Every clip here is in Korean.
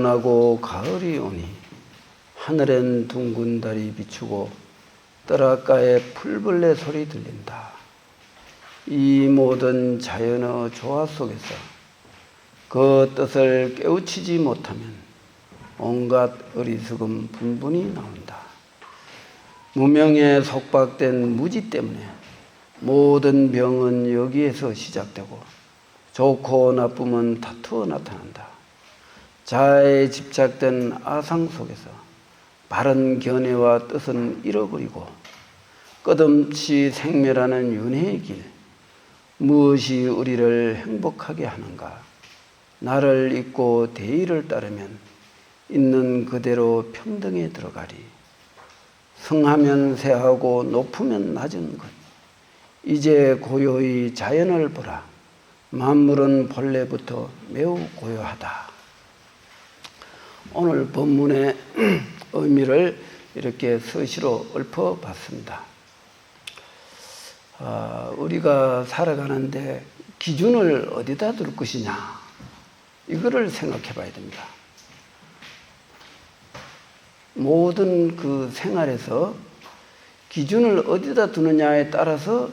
지나고 가을이 오니 하늘엔 둥근 달이 비추고 뜰가에 풀벌레 소리 들린다. 이 모든 자연의 조화 속에서 그 뜻을 깨우치지 못하면 온갖 어리석음 분분이 나온다. 무명에 속박된 무지 때문에 모든 병은 여기에서 시작되고 좋고 나쁨은 다투어 나타난다. 자아에 집착된 아상 속에서 바른 견해와 뜻은 잃어버리고 끝없이 생멸하는 윤회의 길, 무엇이 우리를 행복하게 하는가? 나를 잊고 대의를 따르면 있는 그대로 평등에 들어가리. 성하면 새하고 높으면 낮은 것. 이제 고요히 자연을 보라. 만물은 본래부터 매우 고요하다. 오늘 본문의 의미를 이렇게 서시로 읊어봤습니다. 우리가 살아가는데 기준을 어디다 둘 것이냐, 이거를 생각해 봐야 됩니다. 모든 그 생활에서 기준을 어디다 두느냐에 따라서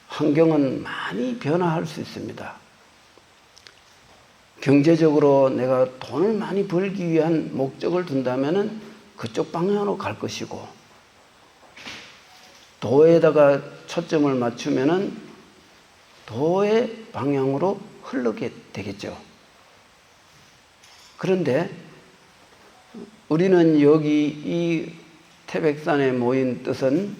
환경은 많이 변화할 수 있습니다. 경제적으로 내가 돈을 많이 벌기 위한 목적을 둔다면은 그쪽 방향으로 갈 것이고, 도에다가 초점을 맞추면은 도의 방향으로 흐르게 되겠죠. 그런데 우리는 여기 이 태백산에 모인 뜻은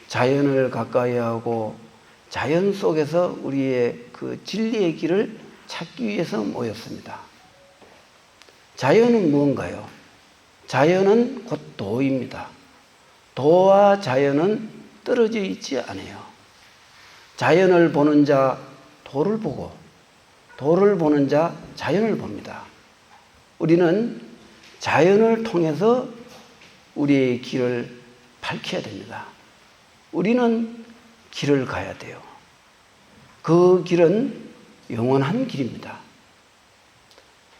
자연을 가까이 하고 자연 속에서 우리의 그 진리의 길을 찾기 위해서 모였습니다. 자연은 무언가요? 자연은 곧 도입니다. 도와 자연은 떨어져 있지 않아요. 자연을 보는 자 도를 보고, 도를 보는 자 자연을 봅니다. 우리는 자연을 통해서 우리의 길을 밝혀야 됩니다. 우리는 길을 가야 돼요. 그 길은 영원한 길입니다.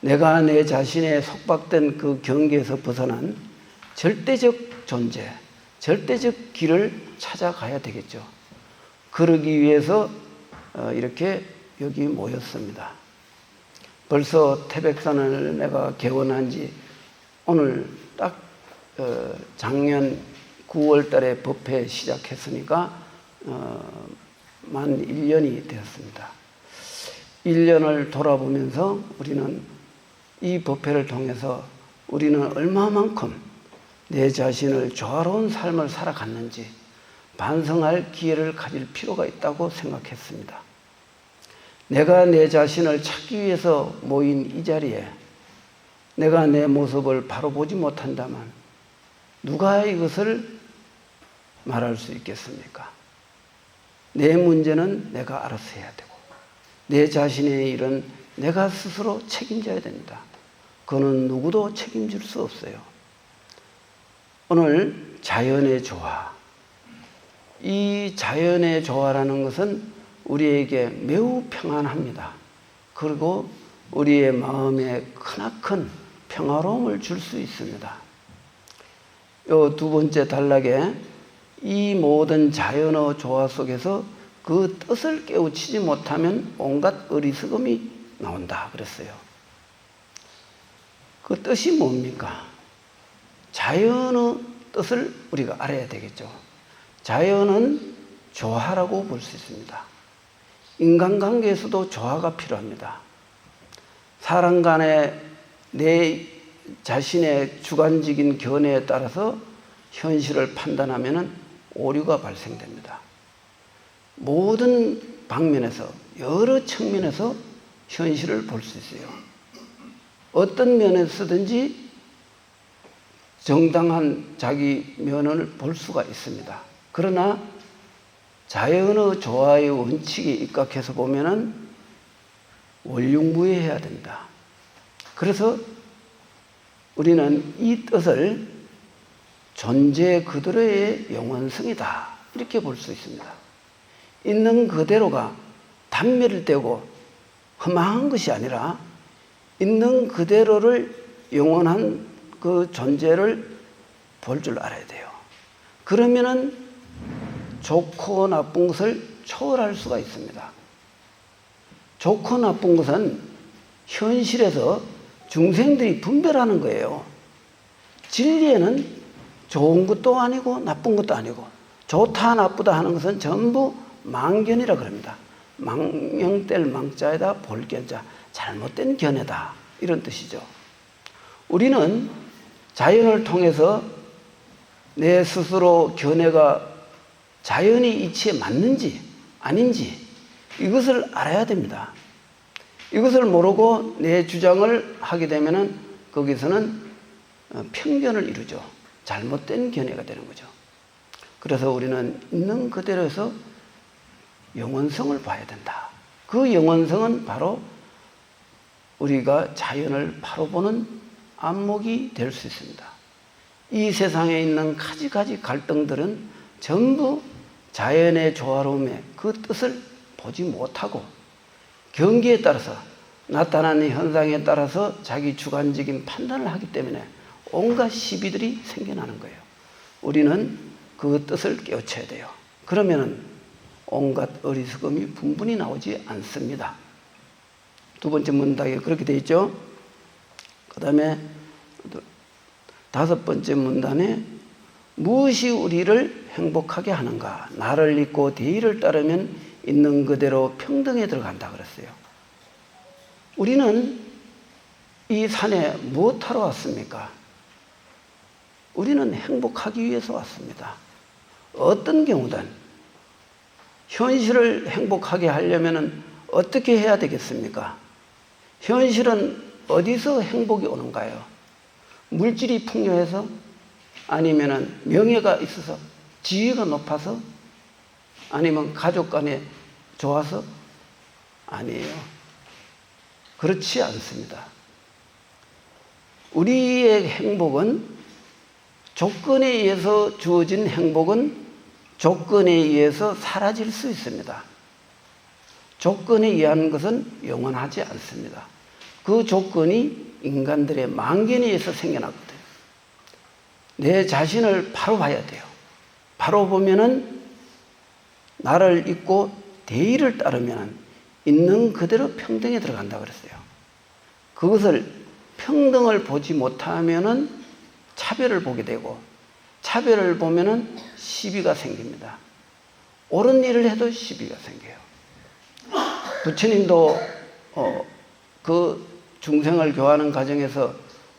내가 내 자신의 속박된 그 경계에서 벗어난 절대적 존재, 절대적 길을 찾아가야 되겠죠. 그러기 위해서 이렇게 여기 모였습니다. 벌써 태백산을 내가 개원한 지 오늘 딱 작년 9월 달에 법회 시작했으니까 만 1년이 되었습니다. 1년을 돌아보면서 우리는 이 법회를 통해서 우리는 얼마만큼 내 자신을 조화로운 삶을 살아갔는지 반성할 기회를 가질 필요가 있다고 생각했습니다. 내가 내 자신을 찾기 위해서 모인 이 자리에 내가 내 모습을 바로 보지 못한다면 누가 이것을 말할 수 있겠습니까? 내 문제는 내가 알아서 해야 되고 내 자신의 일은 내가 스스로 책임져야 됩니다. 그거는 누구도 책임질 수 없어요. 오늘 자연의 조화, 이 자연의 조화라는 것은 우리에게 매우 평안합니다. 그리고 우리의 마음에 크나큰 평화로움을 줄 수 있습니다. 요 두 번째 단락에 이 모든 자연의 조화 속에서 그 뜻을 깨우치지 못하면 온갖 어리석음이 나온다 그랬어요. 그 뜻이 뭡니까? 자연의 뜻을 우리가 알아야 되겠죠. 자연은 조화라고 볼 수 있습니다. 인간관계에서도 조화가 필요합니다. 사람 간에 내 자신의 주관적인 견해에 따라서 현실을 판단하면 오류가 발생됩니다. 모든 방면에서, 여러 측면에서 현실을 볼 수 있어요. 어떤 면에서든지 정당한 자기 면을 볼 수가 있습니다. 그러나 자연의 조화의 원칙에 입각해서 보면은 원흉무해해야 됩니다. 그래서 우리는 이 뜻을 존재 그대로의 영원성이다, 이렇게 볼 수 있습니다. 있는 그대로가 단멸을 떼고 허망한 것이 아니라 있는 그대로를 영원한 그 존재를 볼 줄 알아야 돼요. 그러면은 좋고 나쁜 것을 초월할 수가 있습니다. 좋고 나쁜 것은 현실에서 중생들이 분별하는 거예요. 진리에는 좋은 것도 아니고 나쁜 것도 아니고, 좋다 나쁘다 하는 것은 전부 망견이라 그럽니다. 망령뗄 망자에다 볼견자, 잘못된 견해다, 이런 뜻이죠. 우리는 자연을 통해서 내 스스로 견해가 자연의 이치에 맞는지 아닌지 이것을 알아야 됩니다. 이것을 모르고 내 주장을 하게 되면은 거기서는 편견을 이루죠. 잘못된 견해가 되는 거죠. 그래서 우리는 있는 그대로에서 영원성을 봐야 된다. 그 영원성은 바로 우리가 자연을 바로 보는 안목이 될 수 있습니다. 이 세상에 있는 가지가지 갈등들은 전부 자연의 조화로움의 그 뜻을 보지 못하고 경기에 따라서 나타나는 현상에 따라서 자기 주관적인 판단을 하기 때문에 온갖 시비들이 생겨나는 거예요. 우리는 그 뜻을 깨우쳐야 돼요. 그러면은 온갖 어리석음이 분분히 나오지 않습니다. 두 번째 문답이 그렇게 되어 있죠. 그 다음에 다섯 번째 문단에 무엇이 우리를 행복하게 하는가? 나를 잊고 대의를 따르면 있는 그대로 평등에 들어간다 그랬어요. 우리는 이 산에 무엇하러 왔습니까? 우리는 행복하기 위해서 왔습니다. 어떤 경우든 현실을 행복하게 하려면 어떻게 해야 되겠습니까? 현실은 어디서 행복이 오는가요? 물질이 풍요해서? 아니면 명예가 있어서? 지위가 높아서? 아니면 가족 간에 좋아서? 아니에요. 그렇지 않습니다. 우리의 행복은 조건에 의해서 주어진 행복은 조건에 의해서 사라질 수 있습니다. 조건에 의한 것은 영원하지 않습니다. 그 조건이 인간들의 망견에 의해서 생겨났거든요. 내 자신을 바로 봐야 돼요. 바로 보면은 나를 잊고 대의를 따르면 있는 그대로 평등에 들어간다 그랬어요. 그것을 평등을 보지 못하면은 차별을 보게 되고, 차별을 보면은 시비가 생깁니다. 옳은 일을 해도 시비가 생겨요. 부처님도 그 중생을 교화하는 과정에서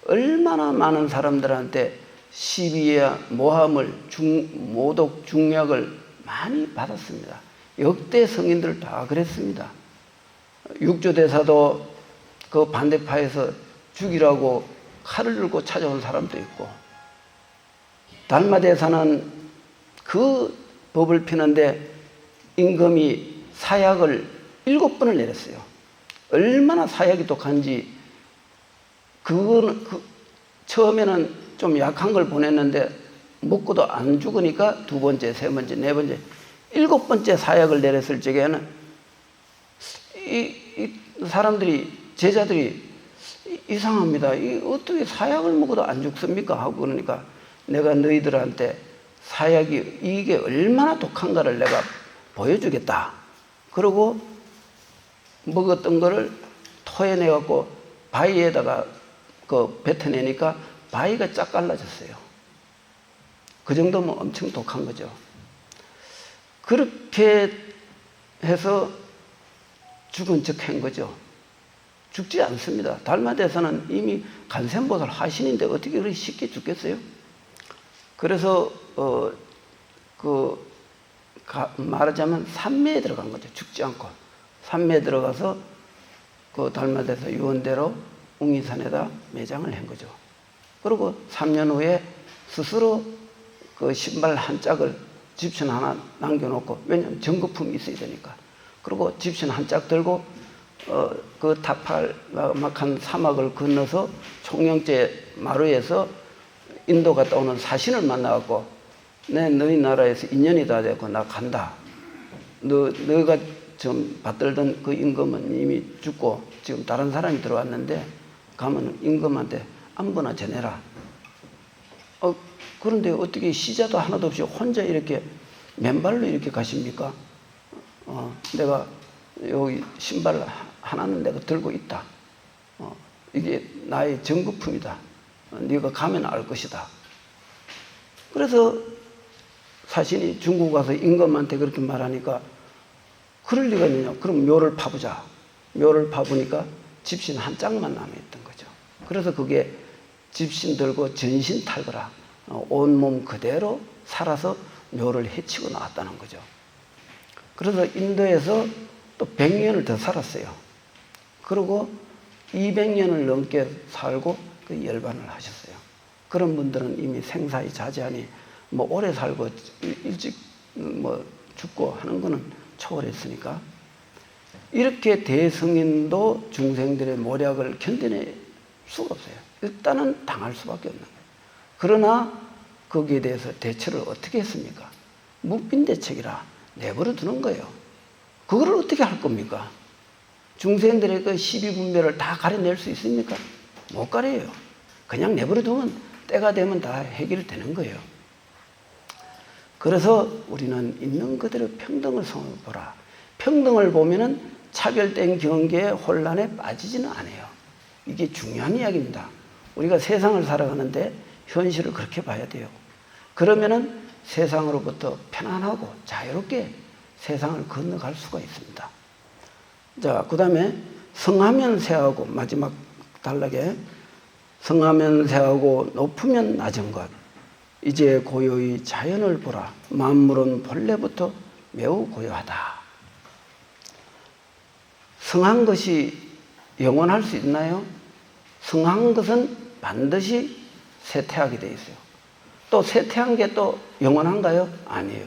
얼마나 많은 사람들한테 시비와 모함을, 모독, 중약을 많이 받았습니다. 역대 성인들 다 그랬습니다. 육조대사도 그 반대파에서 죽이라고 칼을 들고 찾아온 사람도 있고, 달마대사는 그 법을 피는데 임금이 사약을 7번을 내렸어요. 얼마나 사약이 독한지. 처음에는 좀 약한 걸 보냈는데 먹고도 안 죽으니까 두 번째, 세 번째, 네 번째, 7번째 사약을 내렸을 적에는 이 사람들이, 제자들이 이상합니다. 어떻게 사약을 먹어도 안 죽습니까? 하고 그러니까 내가 너희들한테 사약이 이게 얼마나 독한가를 내가 보여주겠다. 그러고 먹었던 거를 토해내갖고 바위에다가 뱉어내니까 바위가 쫙 갈라졌어요. 그 정도면 엄청 독한 거죠. 그렇게 해서 죽은 척 한 거죠. 죽지 않습니다. 달마대사는 이미 간센보살 화신인데 어떻게 그렇게 쉽게 죽겠어요? 그래서 말하자면 산매에 들어간 거죠. 죽지 않고 산매에 들어가서 그 달마대사 유언대로 웅이산에다 매장을 한 거죠. 그리고 3년 후에 스스로 그 신발 한 짝을 집신 하나 남겨놓고, 왜냐하면 전거품이 있어야 되니까. 그리고 집신 한 짝 들고 그 타팔막한 사막을 건너서 총영제 마루에서 인도 갔다 오는 사신을 만나갖고, 너희 나라에서 인연이 다 되고 나 간다. 너가 좀 받들던 그 임금은 이미 죽고 지금 다른 사람이 들어왔는데 가면 임금한테 안부나 전해라. 그런데 어떻게 시자도 하나도 없이 혼자 이렇게 맨발로 이렇게 가십니까? 내가 여기 신발 하나는 내가 들고 있다. 이게 나의 전거품이다. 네가 가면 알 것이다. 그래서 사신이 중국 와서 임금한테 그렇게 말하니까 그럴 리가 있느냐. 그럼 묘를 파보자. 묘를 파보니까 집신 한 짝만 남아있던 거죠. 그래서 그게 집신 들고 전신 탈거라. 온몸 그대로 살아서 묘를 해치고 나왔다는 거죠. 그래서 인도에서 또 100년을 더 살았어요. 그리고 200년을 넘게 살고 그 열반을 하셨어요. 그런 분들은 이미 생사의 자제하니 뭐 오래 살고 일찍 뭐 죽고 하는 거는 초월했으니까 이렇게 대승인도 중생들의 모략을 견뎌낼 수가 없어요. 일단은 당할 수밖에 없는 거예요. 그러나 거기에 대해서 대처를 어떻게 했습니까? 묵빈대책이라 내버려 두는 거예요. 그거를 어떻게 할 겁니까? 중생들의 그 시비분별을 다 가려낼 수 있습니까? 못 가려요. 그냥 내버려 두면 때가 되면 다 해결되는 거예요. 그래서 우리는 있는 그대로 평등을 보라. 평등을 보면은 차별된 경계의 혼란에 빠지지는 않아요. 이게 중요한 이야기입니다. 우리가 세상을 살아가는데 현실을 그렇게 봐야 돼요. 그러면은 세상으로부터 편안하고 자유롭게 세상을 건너갈 수가 있습니다. 자, 그 다음에 성하면 새하고 마지막 단락에 성하면 새하고 높으면 낮은 것 이제 고요히 자연을 보라. 만물은 본래부터 매우 고요하다. 성한 것이 영원할 수 있나요? 성한 것은 반드시 쇠퇴하게 돼 있어요. 또 쇠퇴한 게 또 영원한가요? 아니에요.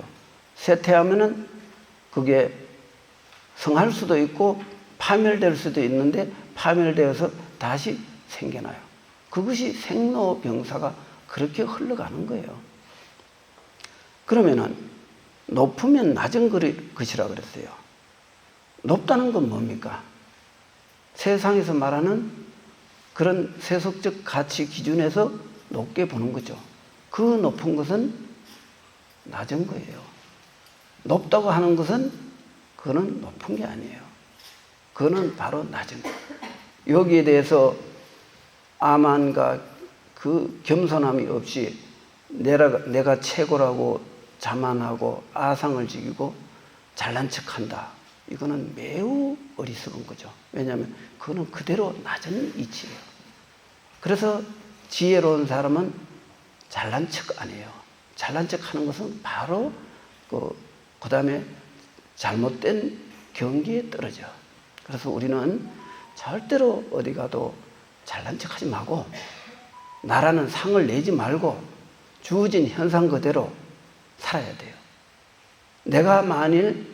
쇠퇴하면은 그게 성할 수도 있고 파멸될 수도 있는데 파멸되어서 다시 생겨나요. 그것이 생로병사가 그렇게 흘러가는 거예요. 그러면은 높으면 낮은 것이라 그랬어요. 높다는 건 뭡니까? 세상에서 말하는 그런 세속적 가치 기준에서 높게 보는 거죠. 그 높은 것은 낮은 거예요. 높다고 하는 것은 그거는 높은 게 아니에요. 그거는 바로 낮은 거예요. 여기에 대해서 아만과 그 겸손함이 없이 내가 최고라고 자만하고 아상을 지기고 잘난 척한다. 이거는 매우 어리석은 거죠. 왜냐하면 그거는 그대로 낮은 이치예요. 그래서 지혜로운 사람은 잘난 척 안 해요. 잘난 척 하는 것은 바로 그 다음에 잘못된 경기에 떨어져. 그래서 우리는 절대로 어디 가도 잘난 척 하지 말고 나라는 상을 내지 말고 주어진 현상 그대로 살아야 돼요. 내가 만일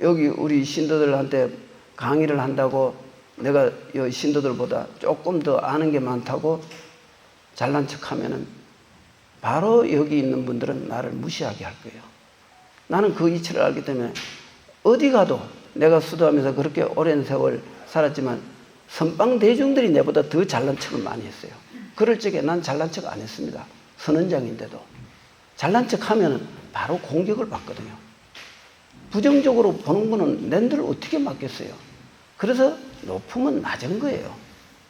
여기 우리 신도들한테 강의를 한다고 내가 이 신도들보다 조금 더 아는 게 많다고 잘난 척 하면은 바로 여기 있는 분들은 나를 무시하게 할 거예요. 나는 그 이치를 알기 때문에 어디 가도 내가 수도하면서 그렇게 오랜 세월 살았지만 선방 대중들이 내보다 더 잘난 척을 많이 했어요. 그럴 적에 난 잘난 척 안 했습니다. 선원장인데도. 잘난 척 하면 바로 공격을 받거든요. 부정적으로 보는 거는 낸들 어떻게 막겠어요. 그래서 높으면 낮은 거예요.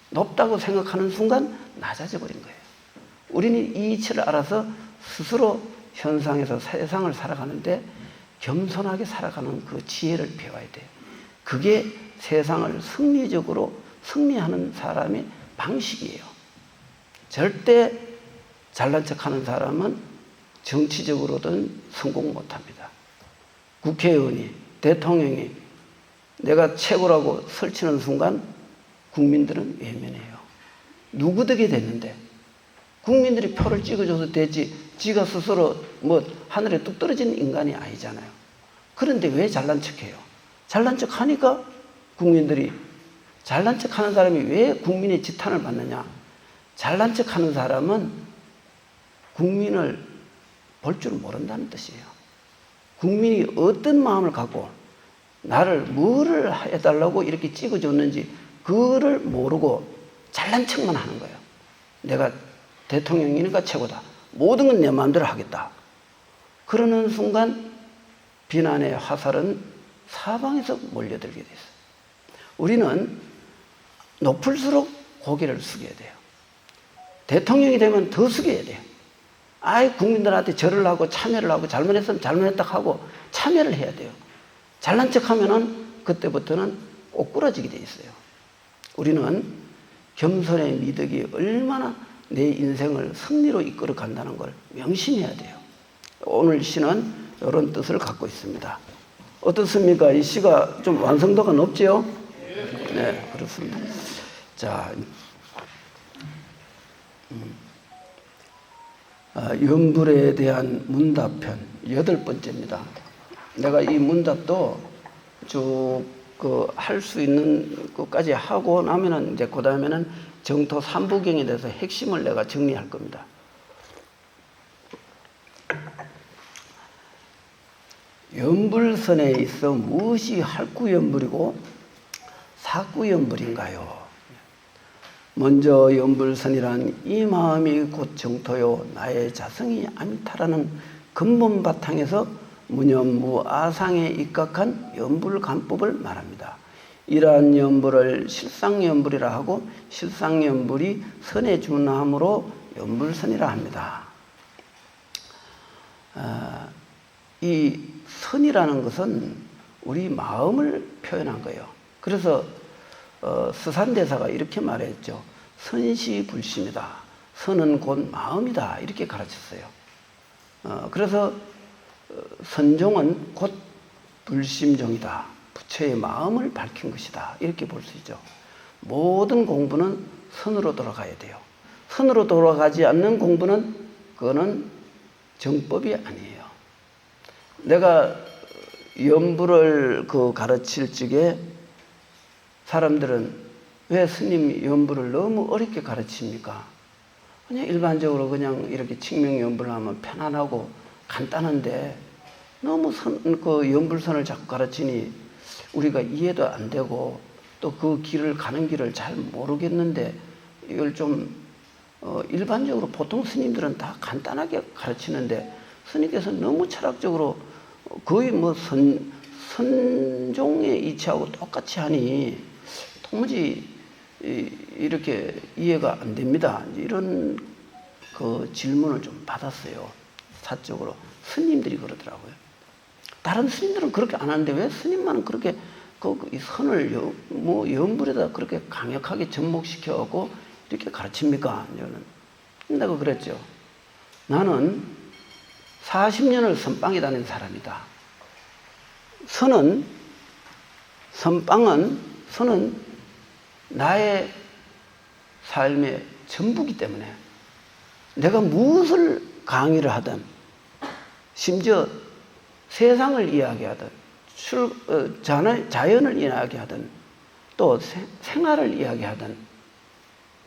높다고 생각하는 순간 낮아져 버린 거예요. 우리는 이 이치를 알아서 스스로 현상에서 세상을 살아가는데 겸손하게 살아가는 그 지혜를 배워야 돼요. 그게 세상을 승리적으로 승리하는 사람의 방식이에요. 절대 잘난 척하는 사람은 정치적으로든 성공 못합니다. 국회의원이, 대통령이 내가 최고라고 설치는 순간 국민들은 외면해요. 누구 덕이 됐는데 국민들이 표를 찍어줘서 되지 지가 스스로 뭐 하늘에 뚝 떨어지는 인간이 아니잖아요. 그런데 왜 잘난 척해요? 잘난 척하니까 국민들이 잘난 척하는 사람이 왜 국민의 지탄을 받느냐? 잘난 척하는 사람은 국민을 볼 줄 모른다는 뜻이에요. 국민이 어떤 마음을 갖고 나를 뭐를 해달라고 이렇게 찍어줬는지 그거를 모르고 잘난 척만 하는 거예요. 내가 대통령이니까 최고다. 모든 건 내 마음대로 하겠다. 그러는 순간 비난의 화살은 사방에서 몰려들게 돼 있어요. 우리는 높을수록 고개를 숙여야 돼요. 대통령이 되면 더 숙여야 돼요. 국민들한테 절을 하고 참여를 하고 잘못했으면 잘못했다 하고 참여를 해야 돼요. 잘난 척하면은 그때부터는 꼬꾸라지게 돼 있어요. 우리는 겸손의 미덕이 얼마나 내 인생을 승리로 이끌어 간다는 걸 명심해야 돼요. 오늘 시는 이런 뜻을 갖고 있습니다. 어떻습니까? 이 시가 좀 완성도가 높지요? 네, 그렇습니다. 자, 연불에 대한 문답편 8번째입니다. 내가 이 문답도 쭉 할 수 있는 것까지 하고 나면은 이제 그 다음에는 정토 3부경에 대해서 핵심을 내가 정리할 겁니다. 연불선에 있어 무엇이 할구연불이고 사구연불인가요? 먼저 연불선이란 이 마음이 곧 정토요 나의 자성이 아미타라는 근본 바탕에서 무념무아상에 입각한 연불관법을 말합니다. 이러한 연불을 실상연불이라 하고 실상연불이 선에 준함으로 연불선이라 합니다. 이 선이라는 것은 우리 마음을 표현한 거예요. 그래서 스산대사가 이렇게 말했죠. 선시불심이다. 선은 곧 마음이다. 이렇게 가르쳤어요. 그래서 선종은 곧 불심종이다. 부처의 마음을 밝힌 것이다. 이렇게 볼 수 있죠. 모든 공부는 선으로 돌아가야 돼요. 선으로 돌아가지 않는 공부는 그거는 정법이 아니에요. 내가 연불을 가르칠 적에 사람들은 왜 스님이 연불을 너무 어렵게 가르칩니까? 그냥 일반적으로 그냥 이렇게 칙명연불을 하면 편안하고 간단한데 너무 연불선을 자꾸 가르치니 우리가 이해도 안 되고 또 그 길을 가는 길을 잘 모르겠는데 이걸 좀 일반적으로 보통 스님들은 다 간단하게 가르치는데 스님께서 너무 철학적으로 거의 선종의 이치하고 똑같이 하니 도무지 이렇게 이해가 안 됩니다. 이런 질문을 좀 받았어요. 사적으로. 스님들이 그러더라고요. 다른 스님들은 그렇게 안 하는데 왜 스님만은 그렇게 이 선을 연불에다 그렇게 강력하게 접목시켜갖고 이렇게 가르칩니까? 내가 그랬죠. 나는 40년을 선방에 다닌 사람이다. 선은 나의 삶의 전부기 때문에 내가 무엇을 강의를 하든 심지어 세상을 이야기하든 자연을 이야기하든 또 생활을 이야기하든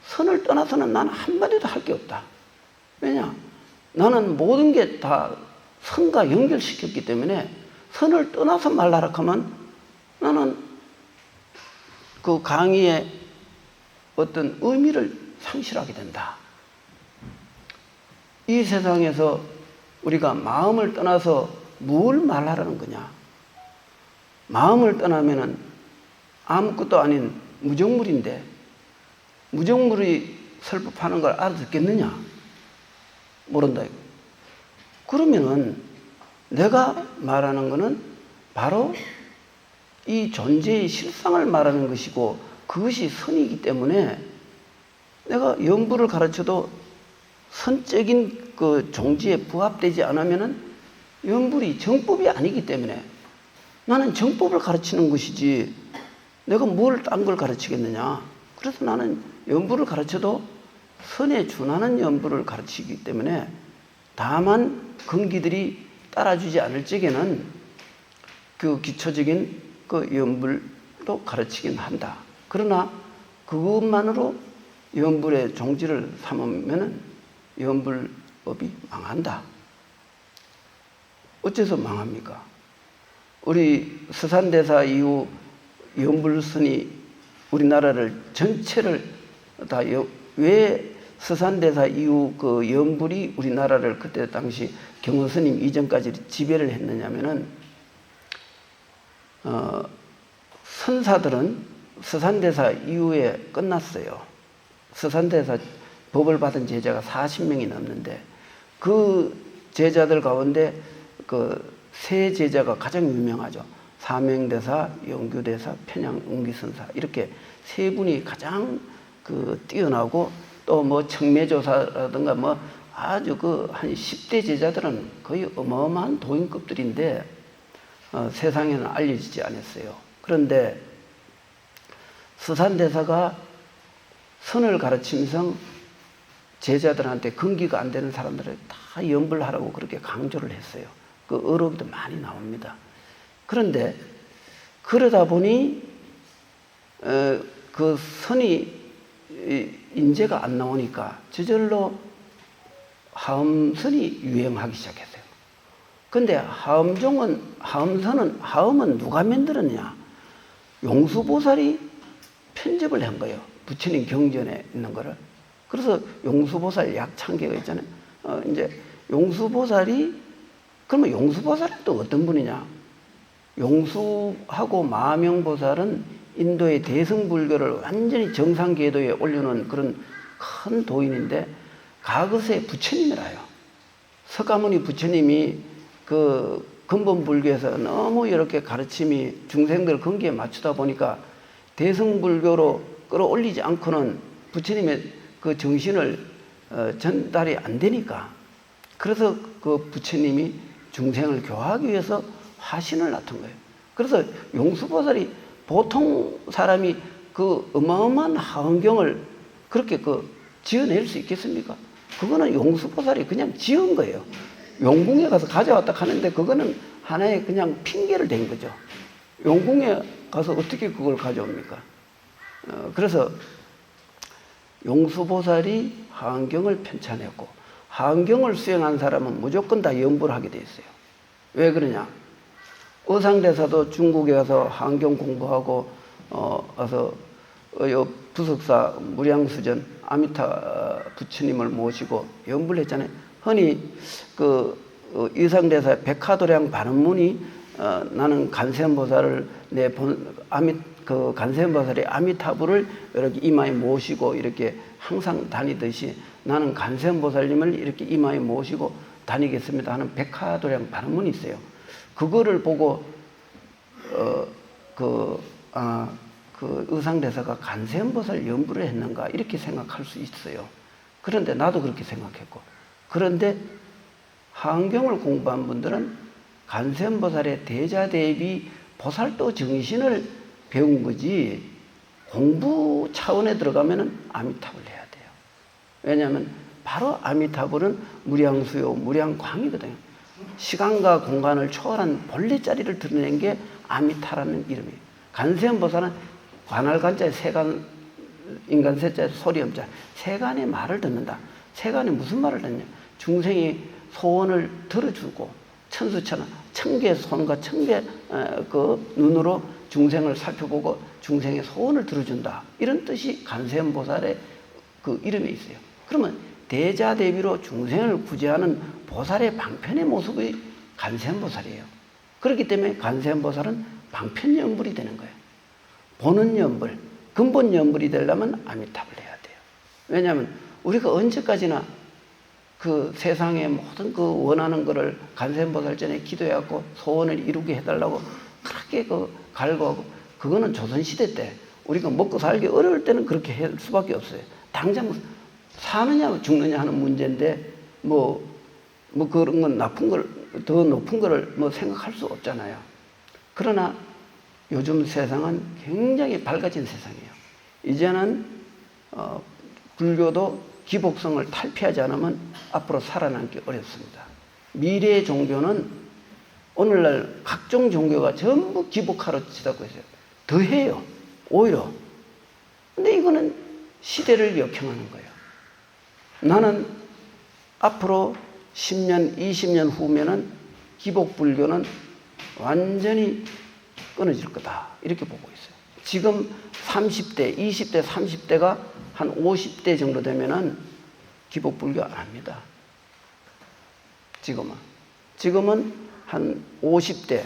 선을 떠나서는 나는 한마디도 할 게 없다. 왜냐? 나는 모든 게 다 선과 연결시켰기 때문에 선을 떠나서 말하라 하면 나는 그 강의의 어떤 의미를 상실하게 된다. 이 세상에서 우리가 마음을 떠나서 뭘 말하라는 거냐? 마음을 떠나면은 아무것도 아닌 무정물인데 무정물이 설법하는 걸 알아듣겠느냐? 모른다 이거. 그러면은 내가 말하는 거는 바로 이 존재의 실상을 말하는 것이고 그것이 선이기 때문에 내가 연불을 가르쳐도 선적인 그 종지에 부합되지 않으면은 연불이 정법이 아니기 때문에 나는 정법을 가르치는 것이지 내가 뭘 딴 걸 가르치겠느냐. 그래서 나는 연불을 가르쳐도 선에 준하는 연불을 가르치기 때문에 다만 근기들이 따라주지 않을 적에는 그 기초적인 그 연불도 가르치긴 한다. 그러나 그것만으로 연불의 종지를 삼으면은 연불법이 망한다. 어째서 망합니까? 우리 서산대사 이후 연불선이 우리나라를 전체를 왜 서산대사 이후 그 연불이 우리나라를 그때 당시 경호스님 이전까지 지배를 했느냐면은 선사들은 서산대사 이후에 끝났어요. 서산대사 법을 받은 제자가 40명이 넘는데 그 제자들 가운데 그 세 제자가 가장 유명하죠. 사명대사, 영규대사, 편양응기선사 이렇게 세 분이 가장 그 뛰어나고 또 뭐 청매조사라든가 뭐 아주 그 한 10대 제자들은 거의 어마어마한 도인급들인데 세상에는 알려지지 않았어요. 그런데 서산대사가 선을 가르치면서 제자들한테 근기가 안 되는 사람들을 다 연불하라고 그렇게 강조를 했어요. 그 어록도 많이 나옵니다. 그런데 그러다 보니 그 선이 인재가 안 나오니까 저절로 하음선이 유행하기 시작했어요. 근데 하음은 누가 만들었냐? 용수보살이 편집을 한 거예요. 부처님 경전에 있는 거를. 그래서 용수보살 약창계가 있잖아요. 이제 용수보살이 그러면 용수보살은 또 어떤 분이냐? 용수하고 마명보살은 인도의 대승불교를 완전히 정상궤도에 올려놓은 그런 큰 도인인데 가그세 부처님이라요. 석가모니 부처님이 그 근본불교에서 너무 이렇게 가르침이 중생들 근기에 맞추다 보니까 대승불교로 끌어올리지 않고는 부처님의 그 정신을 전달이 안 되니까 그래서 그 부처님이 중생을 교화하기 위해서 화신을 낳던 거예요. 그래서 용수보살이 보통 사람이 그 어마어마한 하원경을 그렇게 그 지어낼 수 있겠습니까? 그거는 용수보살이 그냥 지은 거예요. 용궁에 가서 가져왔다 하는데 그거는 하나의 그냥 핑계를 댄 거죠. 용궁에 가서 어떻게 그걸 가져옵니까? 그래서 용수보살이 하원경을 편찬했고 하원경을 수행한 사람은 무조건 다 연불을 하게 돼 있어요. 왜 그러냐? 어상대사도 중국에 가서 하원경 공부하고 와서 부석사 무량수전 아미타 부처님을 모시고 연불을 했잖아요. 흔히 그 의상대사 백화도량 반음문이 나는 간세음보살을 그 간세음보살의 아미타불을 이렇게 이마에 모시고 이렇게 항상 다니듯이 나는 간세음보살님을 이렇게 이마에 모시고 다니겠습니다 하는 백화도량 반음문이 있어요. 그거를 보고 그 의상대사가 간세음보살 연불을 했는가 이렇게 생각할 수 있어요. 그런데 나도 그렇게 생각했고 그런데 하원경을 공부한 분들은 간세음보살의 대자대비 보살도 정신을 배운 거지 공부 차원에 들어가면은 아미타불을 해야 돼요. 왜냐하면 바로 아미타불은 무량수요, 무량광이거든요. 시간과 공간을 초월한 본래 자리를 드러낸 게 아미타라는 이름이에요. 간세음보살은 관할간자에 세간, 인간세자에 소리엄자, 세간의 말을 듣는다. 세간이 무슨 말을 듣냐? 중생이 소원을 들어주고 천수천하, 천개 손과 천개 그 눈으로 중생을 살펴보고 중생의 소원을 들어준다. 이런 뜻이 간세음보살의 그 이름에 있어요. 그러면 대자대비로 중생을 구제하는 보살의 방편의 모습이 간세음보살이에요. 그렇기 때문에 간세음보살은 방편연불이 되는 거예요. 보는 연불, 근본 연불이 되려면 아미타불을 해야 돼요. 왜냐하면 우리가 언제까지나 그 세상의 모든 그 원하는 거를 간세음보살 전에 기도해갖고 소원을 이루게 해달라고 그렇게 그 갈구하고 그거는 조선시대 때 우리가 먹고 살기 어려울 때는 그렇게 할 수밖에 없어요. 당장 사느냐 죽느냐 하는 문제인데 뭐 그런 건 나쁜 걸, 더 높은 거를 뭐 생각할 수 없잖아요. 그러나 요즘 세상은 굉장히 밝아진 세상이에요. 이제는 불교도 기복성을 탈피하지 않으면 앞으로 살아남기 어렵습니다. 미래의 종교는 오늘날 각종 종교가 전부 기복하러 치닫고 있어요. 더 해요. 오히려. 근데 이거는 시대를 역행하는 거예요. 나는 앞으로 10년, 20년 후면은 기복불교는 완전히 끊어질 거다. 이렇게 보고 있어요. 지금 30대, 20대, 30대가 한 50대 정도 되면은 기복불교 안 합니다. 지금은 한 50대,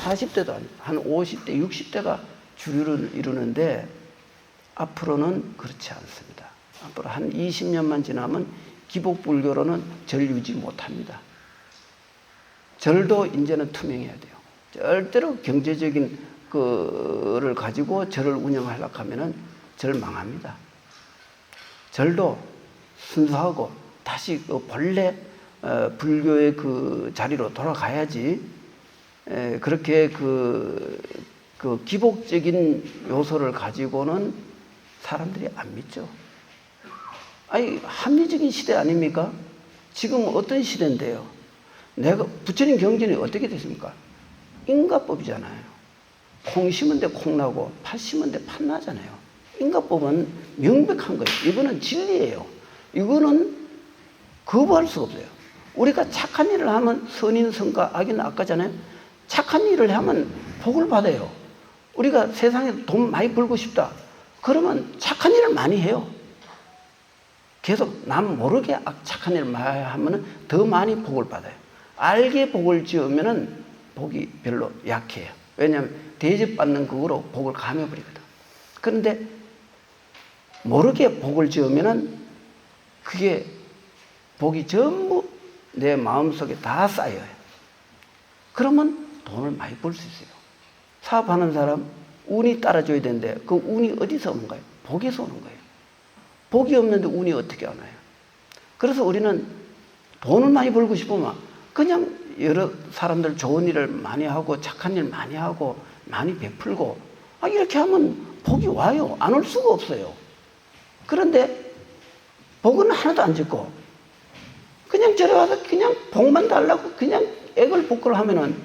40대도 아니고 한 50대, 60대가 주류를 이루는데 앞으로는 그렇지 않습니다. 앞으로 한 20년만 지나면 기복불교로는 절 유지 못합니다. 절도 이제는 투명해야 돼요. 절대로 경제적인 거를 가지고 절을 운영하려고 하면은 절 망합니다. 절도 순수하고 다시 그 본래 불교의 그 자리로 돌아가야지. 그렇게 그 기복적인 요소를 가지고는 사람들이 안 믿죠. 아니, 합리적인 시대 아닙니까? 지금 어떤 시대인데요? 부처님 경전이 어떻게 됐습니까? 인가법이잖아요. 콩 심은 데 콩 나고 팥 심은 데 팥 나잖아요. 인가법은 명백한 거예요. 이거는 진리예요. 이거는 거부할 수가 없어요. 우리가 착한 일을 하면 선인, 선과, 악인, 악과잖아요. 착한 일을 하면 복을 받아요. 우리가 세상에 돈 많이 벌고 싶다. 그러면 착한 일을 많이 해요. 계속 남 모르게 착한 일을 많이 하면 더 많이 복을 받아요. 알게 복을 지으면 복이 별로 약해요. 왜냐하면 대접받는 그거로 복을 감해버리거든. 그런데 모르게 복을 지으면 그게 복이 전부 내 마음속에 다 쌓여요. 그러면 돈을 많이 벌 수 있어요. 사업하는 사람 운이 따라줘야 되는데 그 운이 어디서 오는가요? 복에서 오는 거예요. 복이 없는데 운이 어떻게 오나요? 그래서 우리는 돈을 많이 벌고 싶으면 그냥 여러 사람들 좋은 일을 많이 하고 착한 일 많이 하고 많이 베풀고 이렇게 하면 복이 와요. 안 올 수가 없어요. 그런데 복은 하나도 안 짓고 그냥 저래 와서 그냥 복만 달라고 그냥 액을 부끄러 하면은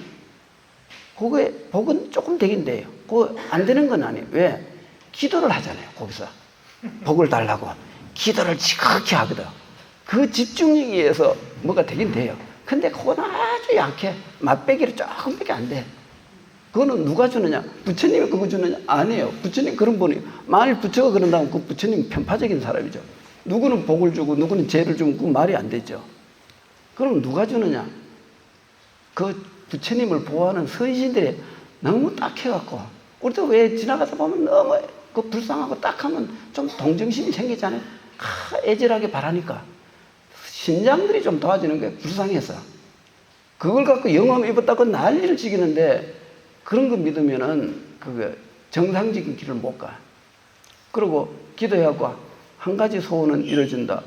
그거에 복은 조금 되긴 돼요. 그거 안 되는 건 아니에요. 왜? 기도를 하잖아요. 거기서 복을 달라고 기도를 지극히 하거든. 그 집중력에 의해서 뭐가 되긴 돼요. 근데 그거는 아주 약해. 맛배기로 조금밖에 안 돼. 그거는 누가 주느냐? 부처님이 그거 주느냐? 아니에요. 부처님 그런 분이 만일 부처가 그런다면 그 부처님 편파적인 사람이죠. 누구는 복을 주고 누구는 죄를 주면 그 말이 안 되죠. 그럼 누가 주느냐? 그 부처님을 보호하는 선신들이 너무 딱해갖고 우리도 왜 지나가다 보면 너무 그 불쌍하고 딱하면 좀 동정심이 생기잖아요. 애절하게 바라니까 신장들이 좀 도와주는 게 불쌍해서 그걸 갖고 영험 입었다고 난리를 지기는데 그런 거 믿으면은 그게 정상적인 길을 못 가. 그리고 기도해갖고 한 가지 소원은 이루어진다.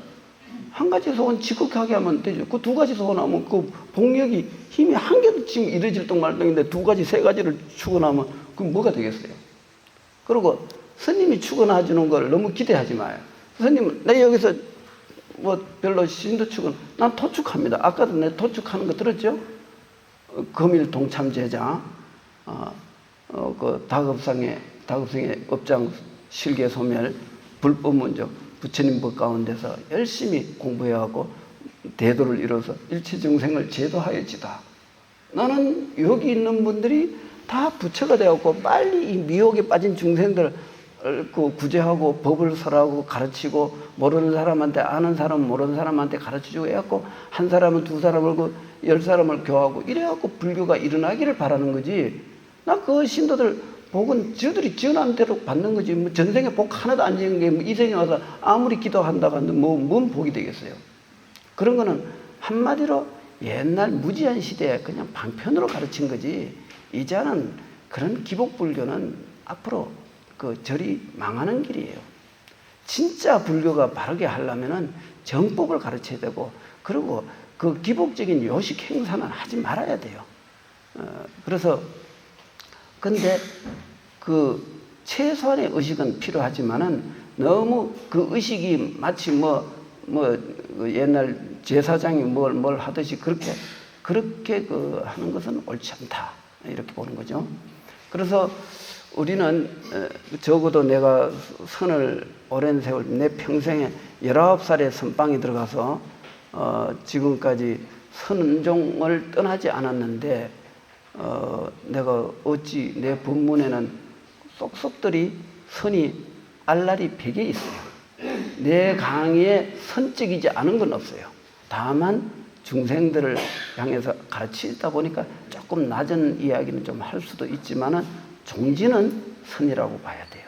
한 가지 소원 지극하게 하면 되죠. 그 두 가지 소원하면 그 복력이 힘이 한 개도 지금 이루어질 동 말동인데 두 가지, 세 가지를 축원하면 그럼 뭐가 되겠어요? 그리고 스님이 축원해 주는 걸 너무 기대하지 마요. 스님은 내 여기서 뭐 별로 신도 축원, 난 토축합니다. 아까도 내 토축하는 거 들었죠? 금일 동참제자, 그 다급상의 업장 실계 소멸, 불법 문적, 부처님 법 가운데서 열심히 공부해하고 대도를 이뤄서 일체중생을 제도하여지다. 나는 여기 있는 분들이 다 부처가 되었고 빨리 이 미혹에 빠진 중생들 그 구제하고 법을 설하고 가르치고 모르는 사람한테 아는 사람 모르는 사람한테 가르쳐주고 해갖고 한 사람은 두 사람을 그 10사람을 교하고 이래갖고 불교가 일어나기를 바라는 거지. 나 그 신도들 복은 저들이 지어난 대로 받는 거지. 뭐 전생에 복 하나도 안 지은 게 뭐 이 생에 와서 아무리 기도한다고 하는데 뭔 복이 되겠어요. 그런 거는 한마디로 옛날 무지한 시대에 그냥 방편으로 가르친 거지. 이제는 그런 기복불교는 앞으로 그 절이 망하는 길이에요. 진짜 불교가 바르게 하려면은 정법을 가르쳐야 되고, 그리고 그 기복적인 요식 행사는 하지 말아야 돼요. 그래서 근데 그 최소한의 의식은 필요하지만은 너무 그 의식이 마치 그 옛날 제사장이 뭘 하듯이 그렇게 그 하는 것은 옳지 않다. 이렇게 보는 거죠. 그래서 우리는 적어도 내가 선을 오랜 세월, 내 평생에 19살에 선방에 들어가서 지금까지 선종을 떠나지 않았는데 내가 어찌 내 법문에는 쏙쏙들이 선이 알날이 100개 있어요. 내 강의에 선적이지 않은 건 없어요. 다만 중생들을 향해서 가르치다 보니까 조금 낮은 이야기는 좀 할 수도 있지만은 종지는 선이라고 봐야 돼요.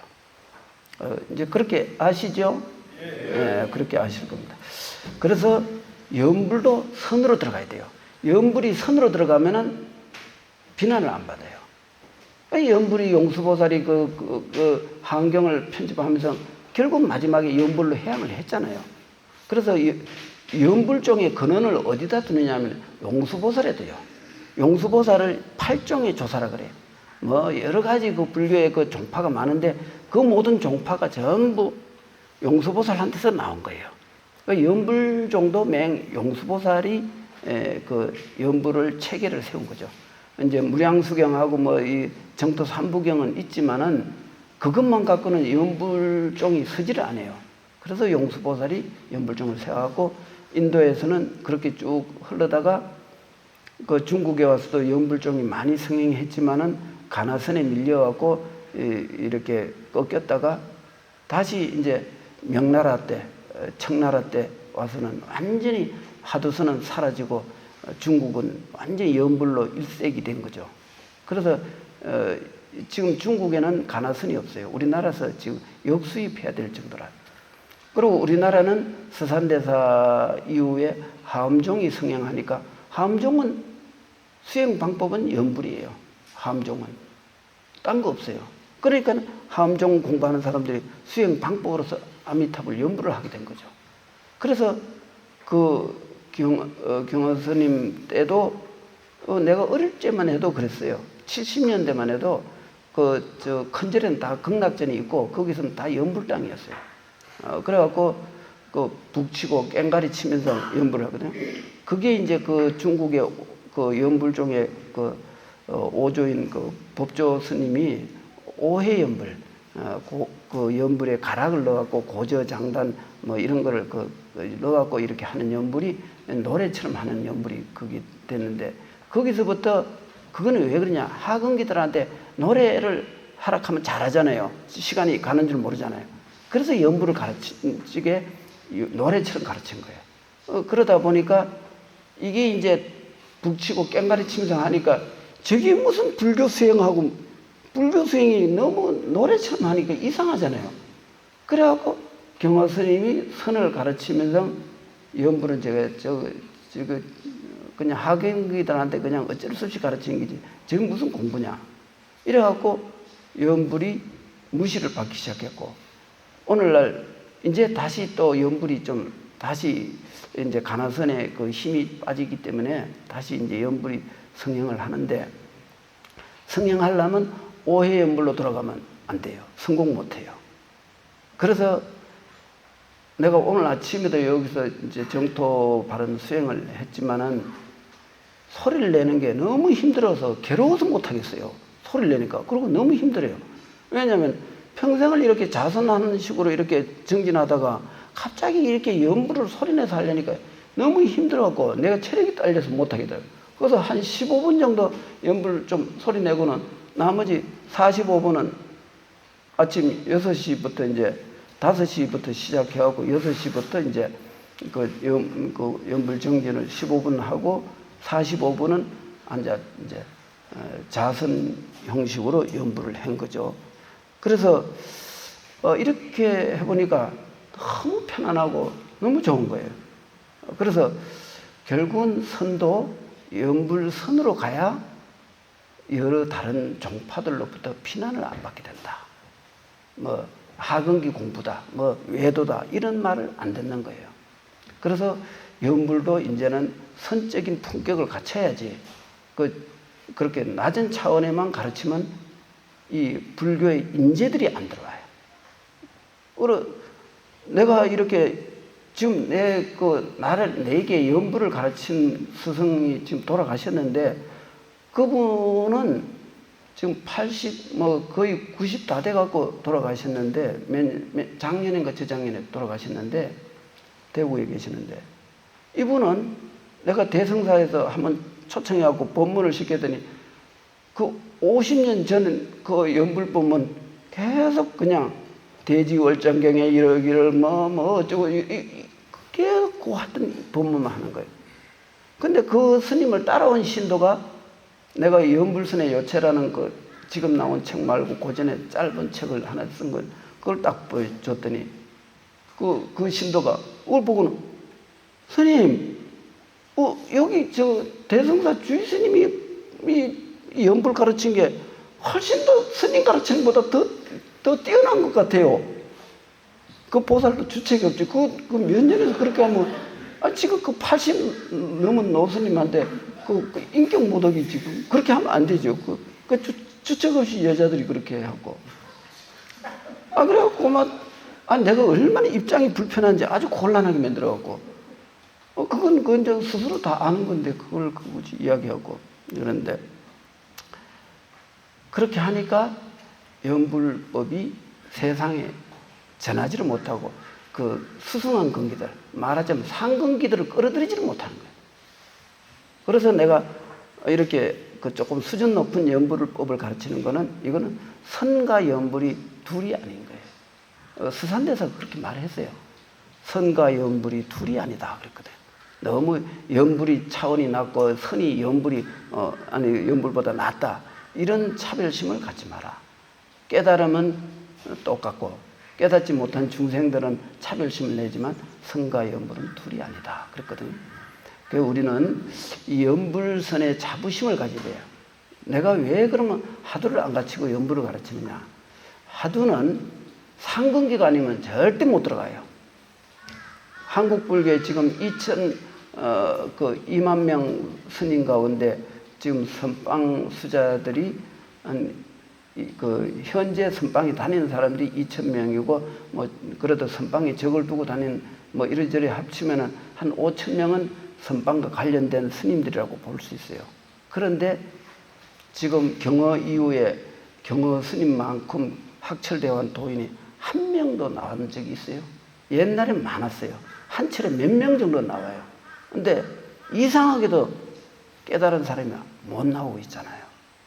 이제 그렇게 아시죠? 예, 그렇게 아실 겁니다. 그래서 염불도 선으로 들어가야 돼요. 염불이 선으로 들어가면은 비난을 안 받아요. 염불이 용수보살이 그 한경을 편집하면서 결국 마지막에 염불로 해양을 했잖아요. 그래서 염불종의 근원을 어디다 두느냐면 용수보살에 둬요. 용수보살을 8종의 조사라 그래요. 뭐 여러 가지 그 불교의 그 종파가 많은데 그 모든 종파가 전부 용수보살한테서 나온 거예요. 그 염불종도 용수보살이 그 염불을 체계를 세운 거죠. 이제 무량수경하고 뭐 이 정토 삼부경은 있지만은 그것만 갖고는 염불종이 서지를 않아요. 그래서 용수보살이 염불종을 세워갖고 인도에서는 그렇게 쭉 흘러다가 그 중국에 와서도 염불종이 많이 성행했지만은 가나선에 밀려갖고 이렇게 꺾였다가 다시 이제 명나라 때, 청나라 때 와서는 완전히 하도선은 사라지고 중국은 완전히 염불로 일색이 된 거죠. 그래서 지금 중국에는 가나선이 없어요. 우리나라에서 지금 역수입해야 될 정도라. 그리고 우리나라는 서산대사 이후에 하엄종이 성행하니까 하엄종은 수행 방법은 염불이에요. 하엄종은 딴 거 없어요. 그러니까 하엄종 공부하는 사람들이 수행 방법으로서 아미타불 염불을 하게 된 거죠. 그래서 그 경화 스님 때도 내가 어릴 때만 해도 그랬어요. 70년대만 해도 저 큰절에는 다 극락전이 있고 거기서는 다 염불 땅이었어요. 그래갖고 그 북치고 깽가리 치면서 염불을 하거든요. 그게 이제 그 중국의 그 염불종의 그 오조인 그 법조 스님이 오해염불, 그 염불에 가락을 넣어갖고 고저장단 뭐 이런 거를 넣어갖고 이렇게 하는 염불이 노래처럼 하는 염불이 그게 됐는데 거기서부터 그거는 왜 그러냐. 하근기들한테 노래를 하락하면 잘하잖아요. 시간이 가는 줄 모르잖아요. 그래서 염불을 가르치게 노래처럼 가르친 거예요. 그러다 보니까 이게 이제 북치고 깽가리 치면서 하니까 저게 무슨 불교 수행하고 불교 수행이 너무 노래처럼 하니까 이상하잖아요. 그래갖고 경화 스님이 선을 가르치면서 염불은 제가 그냥 하경기들한테 그냥 어쩔 수 없이 가르치는 거지. 저게 무슨 공부냐. 이래갖고 염불이 무시를 받기 시작했고 오늘날 이제 다시 또 염불이 좀 다시 이제 가나선에 그 힘이 빠지기 때문에 다시 이제 염불이 성행을 하는데 성행하려면 오해 염불로 들어가면 안 돼요. 성공 못 해요. 그래서 내가 오늘 아침에도 여기서 이제 정토 바른 수행을 했지만은 소리를 내는 게 너무 힘들어서 괴로워서 못 하겠어요. 소리를 내니까. 그리고 너무 힘들어요. 왜냐하면 평생을 이렇게 자선하는 식으로 이렇게 정진하다가 갑자기 이렇게 염불을 소리내서 하려니까 너무 힘들어갖고 내가 체력이 딸려서 못하겠더라고요. 그래서 한 15분 정도 염불 좀 소리내고는 나머지 45분은 아침 6시부터 이제 5시부터 시작해갖고 6시부터 이제 그 염불 정진을 15분 하고 45분은 앉아 이제 자선 형식으로 염불을 한 거죠. 그래서 이렇게 해보니까 너무 편안하고 너무 좋은 거예요. 그래서 결국은 선도 염불선으로 가야 여러 다른 종파들로부터 비난을 안 받게 된다. 뭐 하근기 공부다, 뭐 외도다 이런 말을 안 듣는 거예요. 그래서 염불도 이제는 선적인 품격을 갖춰야지 그렇게 낮은 차원에만 가르치면 이 불교의 인재들이 안 들어와요. 내가 이렇게 지금 내게 염불을 가르친 스승이 지금 돌아가셨는데 그분은 지금 80, 거의 90 다 돼갖고 돌아가셨는데, 작년인가 저작년에 돌아가셨는데, 대구에 계시는데, 이분은 내가 대성사에서 한번 초청해갖고 법문을 시켰더니, 그 50년 전 그 염불법문 계속 그냥 대지월장경에 이러기를 뭐 어쩌고 계속 하여튼 법문만 하는 거예요. 근데 그 스님을 따라온 신도가 내가 연불선의 요체라는 그 지금 나온 책 말고 고전에 짧은 책을 하나 쓴 걸 그걸 딱 보여줬더니 그 신도가 그걸 보고는 스님 여기 저 대성사 주의 스님이 이 연불 가르친 게 훨씬 더 스님 가르친 것보다 더 뛰어난 것 같아요. 그 보살도 주책이 없지. 그 면전에서 그렇게 하면 지금 그 80 넘은 노스님한테 그 인격 모독이 지금 그렇게 하면 안 되죠. 그 주책 없이 여자들이 그렇게 하고. 그래갖고 내가 얼마나 입장이 불편한지 아주 곤란하게 만들어갖고. 그건 이제 스스로 다 아는 건데 그걸 굳이 이야기하고 이러는데. 그렇게 하니까 연불법이 세상에 전하지를 못하고 그 수승한 근기들, 말하자면 상근기들을 끌어들이지를 못하는 거예요. 그래서 내가 이렇게 그 조금 수준 높은 연불법을 가르치는 거는 이거는 선과 연불이 둘이 아닌 거예요. 스산대에서 그렇게 말했어요. 선과 연불이 둘이 아니다 그랬거든. 너무 연불이 차원이 낮고 선이 연불보다 낫다. 이런 차별심을 갖지 마라. 깨달음은 똑같고 깨닫지 못한 중생들은 차별심을 내지만 선과 연불은 둘이 아니다. 그랬거든요. 그래서 우리는 이 연불선의 자부심을 가져야 돼요. 내가 왜 그러면 하두를 안 가르치고 연불을 가르치느냐. 하두는 상근기가 아니면 절대 못 들어가요. 한국 불교에 지금 2만 명 스님 가운데 지금 선방 수자들이 현재 선방에 다니는 사람들이 2,000명이고 그래도 선방에 적을 두고 다니는 이리저리 합치면은 한 5,000명은 선방과 관련된 스님들이라고 볼 수 있어요. 그런데 지금 경허 이후에 경허 스님만큼 학철되어 간 도인이 한 명도 나온 적이 있어요. 옛날엔 많았어요. 한 철에 몇 명 정도 나와요. 근데 이상하게도 깨달은 사람이 못 나오고 있잖아요.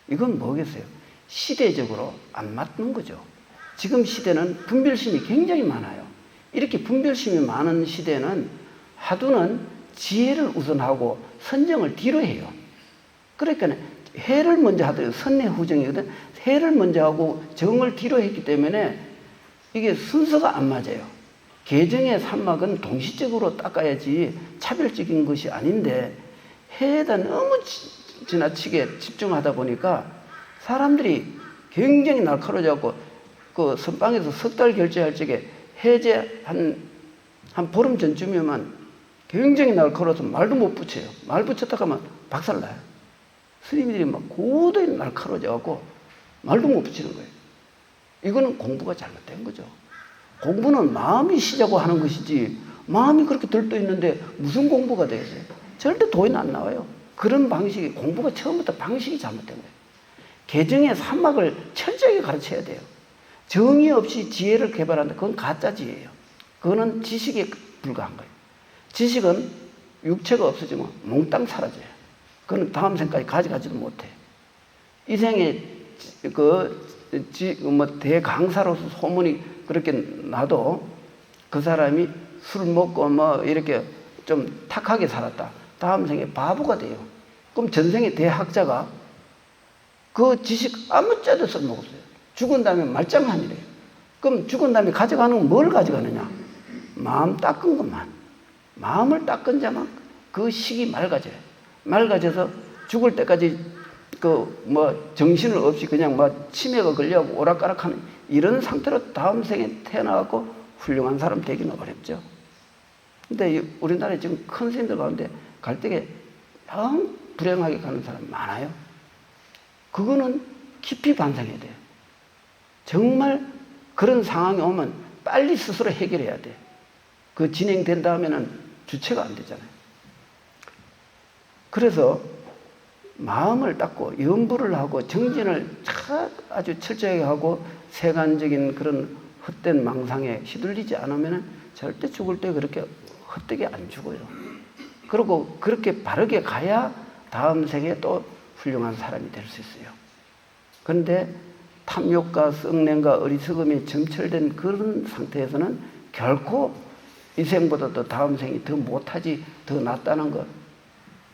이건 뭐겠어요? 시대적으로 안 맞는 거죠. 지금 시대는 분별심이 굉장히 많아요. 이렇게 분별심이 많은 시대는 하두는 지혜를 우선하고 선정을 뒤로 해요. 그러니까 해를 먼저 하더라도 선의 후정이거든. 해를 먼저 하고 정을 뒤로 했기 때문에 이게 순서가 안 맞아요. 개정의 산막은 동시적으로 닦아야지 차별적인 것이 아닌데 해에다 너무 지나치게 집중하다 보니까 사람들이 굉장히 날카로워져갖고 그 선방에서 석 달 결제할 적에 해제 한 보름 전쯤이면 굉장히 날카로워서 말도 못 붙여요. 말 붙였다가 하면 박살나요. 스님들이 고도히 날카로워져갖고 말도 못 붙이는 거예요. 이거는 공부가 잘못된 거죠. 공부는 마음이 시작하고 하는 것이지 마음이 그렇게 들떠 있는데 무슨 공부가 되겠어요? 절대 도인 안 나와요. 그런 방식이 공부가 처음부터 방식이 잘못된 거예요. 개정의 산막을 철저하게 가르쳐야 돼요. 정의 없이 지혜를 개발한다. 그건 가짜 지혜예요. 그거는 지식에 불과한 거예요. 지식은 육체가 없어지면 몽땅 사라져요. 그건 다음 생까지 가져가지도 못해. 이 생에 대강사로서 소문이 그렇게 나도 그 사람이 술 먹고 이렇게 좀 탁하게 살았다. 다음 생에 바보가 돼요. 그럼 전생에 대학자가 그 지식 아무 짝도 써먹었어요. 죽은 다음에 말짱한이래요. 그럼 죽은 다음에 가져가는 건 뭘 가져가느냐? 마음 닦은 것만. 마음을 닦은 자만 그 식이 맑아져요. 맑아져서 죽을 때까지 정신을 없이 그냥 치매가 걸려고 오락가락하는 이런 상태로 다음 생에 태어나갖고 훌륭한 사람 되기는 어렵죠. 근데 우리나라에 지금 큰 스님들 가운데 갈 때에 영 불행하게 가는 사람 많아요. 그거는 깊이 반성해야 돼요. 정말 그런 상황이 오면 빨리 스스로 해결해야 돼. 그 진행된 다음에는 주체가 안 되잖아요. 그래서 마음을 닦고 염불을 하고 정진을 아주 철저하게 하고 세간적인 그런 헛된 망상에 휘둘리지 않으면 절대 죽을 때 그렇게 헛되게 안 죽어요. 그리고 그렇게 바르게 가야 다음 생에 또 훌륭한 사람이 될 수 있어요. 그런데 탐욕과 썩냄과 어리석음이 점철된 그런 상태에서는 결코 이 생보다도 다음 생이 더 못하지, 더 낫다는 것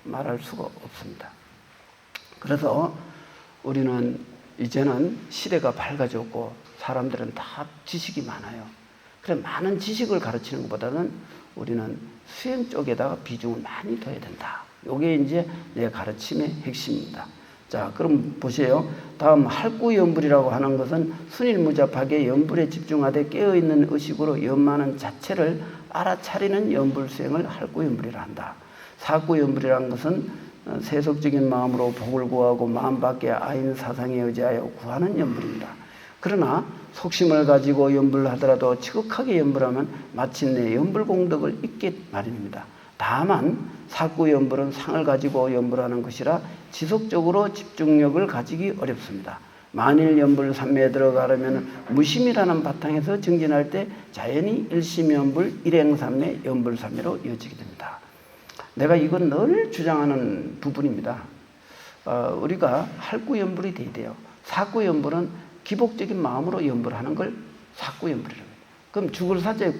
말할 수가 없습니다. 그래서 우리는 이제는 시대가 밝아졌고 사람들은 다 지식이 많아요. 그래 많은 지식을 가르치는 것보다는 우리는 수행 쪽에다가 비중을 많이 둬야 된다. 이게 이제 내 가르침의 핵심입니다. 자, 그럼 보세요. 다음 할구연불이라고 하는 것은 순일무잡하게 연불에 집중하되 깨어있는 의식으로 연마는 자체를 알아차리는 연불 수행을 할구연불이라 한다. 사구연불이라는 것은 세속적인 마음으로 복을 구하고 마음 밖에 아인 사상에 의지하여 구하는 연불입니다. 그러나 속심을 가지고 연불을 하더라도 지극하게 연불하면 마침내 연불 공덕을 잊게 마련입니다. 다만 사구연불은 상을 가지고 연불하는 것이라 지속적으로 집중력을 가지기 어렵습니다. 만일 연불 삼매에 들어가려면 무심이라는 바탕에서 정진할 때 자연히 일심연불, 일행삼매, 연불삼매로 이어지게 됩니다. 내가 이건 늘 주장하는 부분입니다. 우리가 할구연불이 돼야 돼요. 사구연불은 기복적인 마음으로 연불하는 걸 사구연불이라고 해요. 그럼 죽을 사자에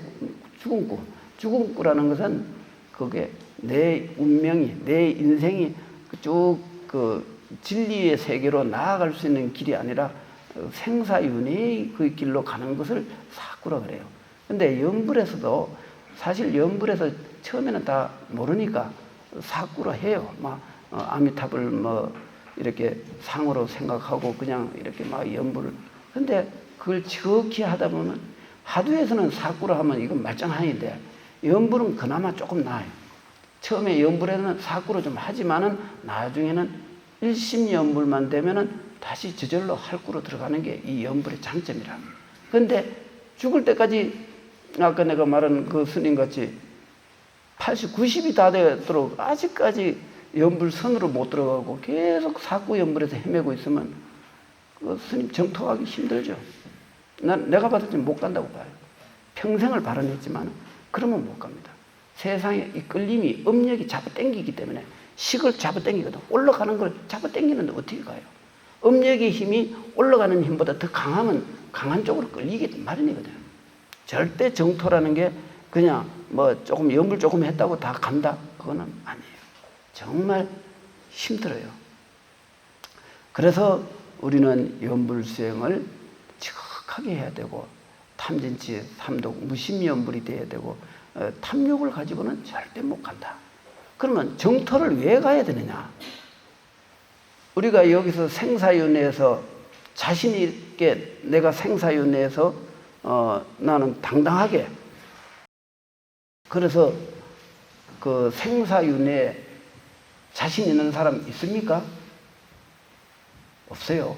죽음구. 죽음구라는 것은 그게 내 운명이, 내 인생이 쭉 그 진리의 세계로 나아갈 수 있는 길이 아니라 생사윤회의 그 길로 가는 것을 사구라 그래요. 근데 연불에서도 사실 연불에서 처음에는 다 모르니까 사구라 해요. 막 아미타불 뭐 이렇게 상으로 생각하고 그냥 이렇게 막 연불을. 근데 그걸 지극히 하다 보면 하두에서는 사구라 하면 이건 말짱하는데 연불은 그나마 조금 나아요. 처음에 연불에는 사구로 좀 하지만은 나중에는 일심연불만 되면은 다시 저절로 할구로 들어가는 게 이 연불의 장점이라. 근데 죽을 때까지 아까 내가 말한 그 스님같이 80, 90이 다 되도록 아직까지 연불선으로 못 들어가고 계속 사구연불에서 헤매고 있으면 그 스님 정토하기 힘들죠. 내가 봤을 때 못 간다고 봐요. 평생을 발언했지만 그러면 못 갑니다. 세상에 이 끌림이, 업력이 잡아당기기 때문에 식을 잡아당기거든. 올라가는 걸 잡아당기는데 어떻게 가요? 업력의 힘이 올라가는 힘보다 더 강하면 강한 쪽으로 끌리기 마련이거든요. 절대 정토라는 게 그냥 뭐 조금 연불 조금 했다고 다 간다? 그거는 아니에요. 정말 힘들어요. 그래서 우리는 연불 수행을 지극하게 해야 되고 탐진치, 삼독, 무심연불이 돼야 되고 탐욕을 가지고는 절대 못 간다. 그러면 정토를 왜 가야 되느냐? 우리가 여기서 생사윤회에서 자신 있게 내가 생사윤회에서 나는 당당하게 그래서 그 생사윤회에 자신 있는 사람 있습니까? 없어요.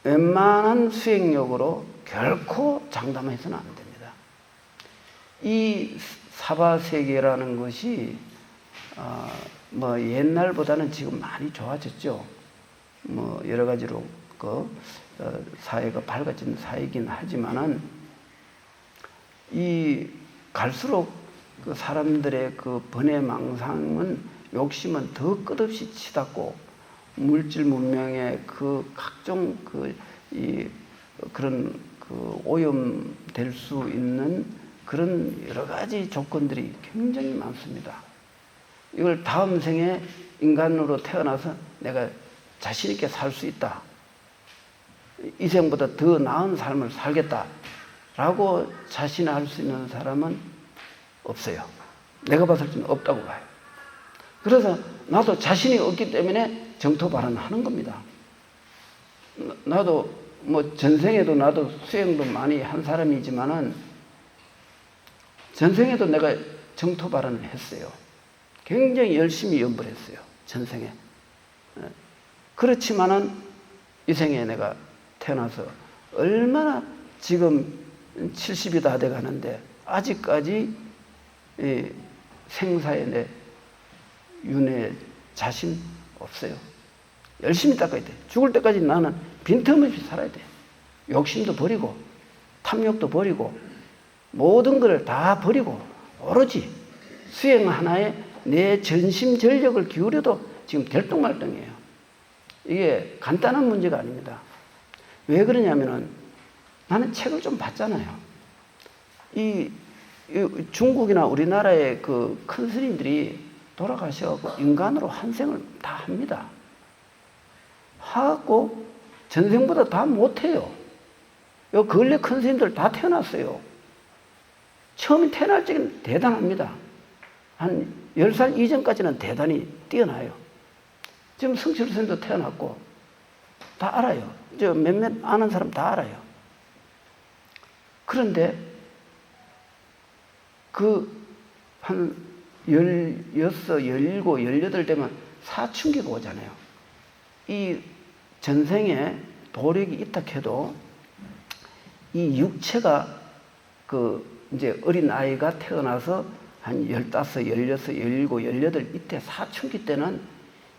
웬만한 수행력으로 결코 장담해서는 안 됩니다. 이 사바세계라는 것이 뭐 옛날보다는 지금 많이 좋아졌죠. 뭐 여러 가지로 그 사회가 밝아진 사회이긴 하지만은 이 갈수록 그 사람들의 그 번뇌망상은 욕심은 더 끝없이 치닫고 물질 문명의 그 각종 그런 그 오염될 수 있는 그런 여러 가지 조건들이 굉장히 많습니다. 이걸 다음 생에 인간으로 태어나서 내가 자신 있게 살 수 있다. 이 생보다 더 나은 삶을 살겠다라고 자신할 수 있는 사람은 없어요. 내가 봤을 때는 없다고 봐요. 그래서 나도 자신이 없기 때문에 정토 발언하는 겁니다. 나도 뭐 전생에도 나도 수행도 많이 한 사람이지만은 전생에도 내가 정토 발언을 했어요. 굉장히 열심히 연불했어요. 전생에. 그렇지만은 이 생에 내가 태어나서 얼마나 지금 70이 다 돼 가는데 아직까지 이 생사에 내 윤회 자신 없어요. 열심히 닦아야 돼. 죽을 때까지 나는 빈틈없이 살아야 돼. 욕심도 버리고 탐욕도 버리고 모든 걸 다 버리고 오로지 수행 하나에 내 전심 전력을 기울여도 지금 들뚱말뚱해요. 이게 간단한 문제가 아닙니다. 왜 그러냐면은 나는 책을 좀 봤잖아요. 이 중국이나 우리나라의 그 큰 스님들이 돌아가셔갖고 인간으로 환생을 다 합니다. 하고 전생보다 다 못해요. 요 근래 큰 스님들 다 태어났어요. 처음에 태어날 적에는 대단합니다. 한 10살 이전까지는 대단히 뛰어나요. 지금 성철 스님도 태어났고 다 알아요. 저 몇몇 아는 사람 다 알아요. 그런데 한 16, 17, 18 되면 사춘기가 오잖아요. 이 전생에 도력이 있다 해도 이 육체가 이제 어린 아이가 태어나서 한 15, 16, 17, 18 이때 사춘기 때는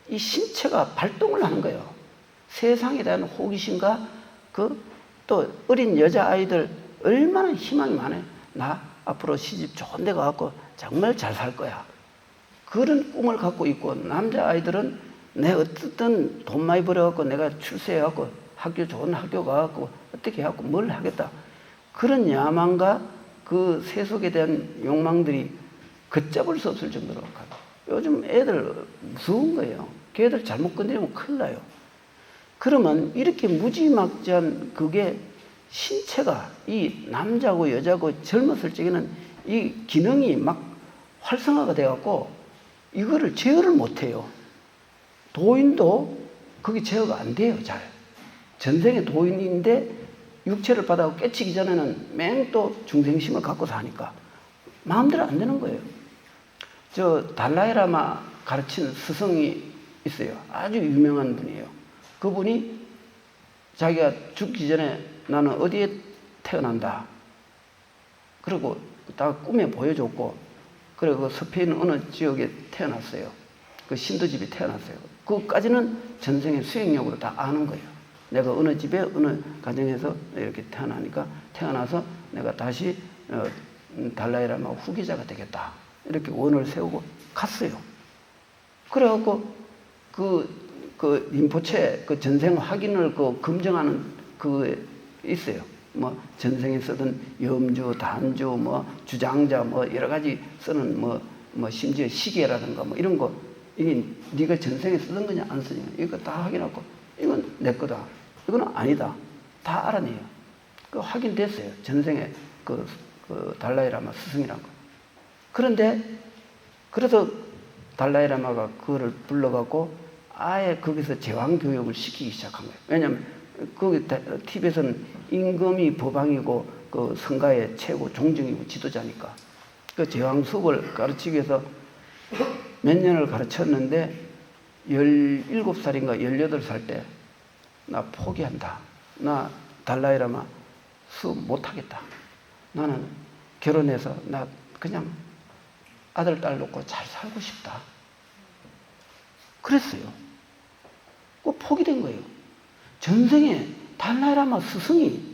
이 신체가 발동을 하는 거예요. 세상에 대한 호기심과 또 어린 여자아이들 얼마나 희망이 많아요. 나 앞으로 시집 좋은 데 가갖고 정말 잘 살 거야. 그런 꿈을 갖고 있고, 남자아이들은 내 어쨌든 돈 많이 벌어갖고 내가 출세해갖고 좋은 학교 가갖고 어떻게 해갖고 뭘 하겠다. 그런 야망과 그 세속에 대한 욕망들이 걷잡을 수 없을 정도로 가요. 요즘 애들 무서운 거예요. 걔들 잘못 건드리면 큰일 나요. 그러면 이렇게 무지막지한 그게 신체가 이 남자고 여자고 젊었을 적에는 이 기능이 막 활성화가 돼갖고 이거를 제어를 못해요. 도인도 그게 제어가 안 돼요, 잘. 전생에 도인인데 육체를 받아서 깨치기 전에는 맹 또 중생심을 갖고 사니까 마음대로 안 되는 거예요. 저 달라이라마 가르치는 스승이 있어요. 아주 유명한 분이에요. 그분이 자기가 죽기 전에 나는 어디에 태어난다. 그리고 다 꿈에 보여줬고, 그리고 스페인 어느 지역에 태어났어요. 그 신도집에 태어났어요. 그것까지는 전생의 수행력으로 다 아는 거예요. 내가 어느 집에 어느 가정에서 이렇게 태어나니까 태어나서 내가 다시 달라이라마 후계자가 되겠다. 이렇게 원을 세우고 갔어요. 그래갖고 그 림포체 그 전생 확인을 검증하는 있어요. 뭐 전생에 쓰던 염주, 단주, 뭐 주장자, 뭐 여러 가지 쓰는 뭐 심지어 시계라든가 뭐 이런 거, 이게 네가 전생에 쓰던 거냐 안 쓰냐 이거 다 확인하고 이건 내 거다, 이거는 아니다, 다 알아내요. 그 확인됐어요. 전생에 그 달라이라마 스승이란 거. 그런데 그래서 달라이라마가 그거를 불러갖고 아예 거기서 제왕 교육을 시키기 시작한 거예요. 왜냐하면 거기 티벳은 임금이 법왕이고 그 성가의 최고 종정이고 지도자니까. 그 제왕 수업을 가르치기 위해서 몇 년을 가르쳤는데 17살인가 18살 때 나 포기한다. 나 달라이라마 수업 못하겠다. 나는 결혼해서 나 그냥 아들, 딸 놓고 잘 살고 싶다. 그랬어요. 그 포기된 거예요. 전생에 달라이라마 스승이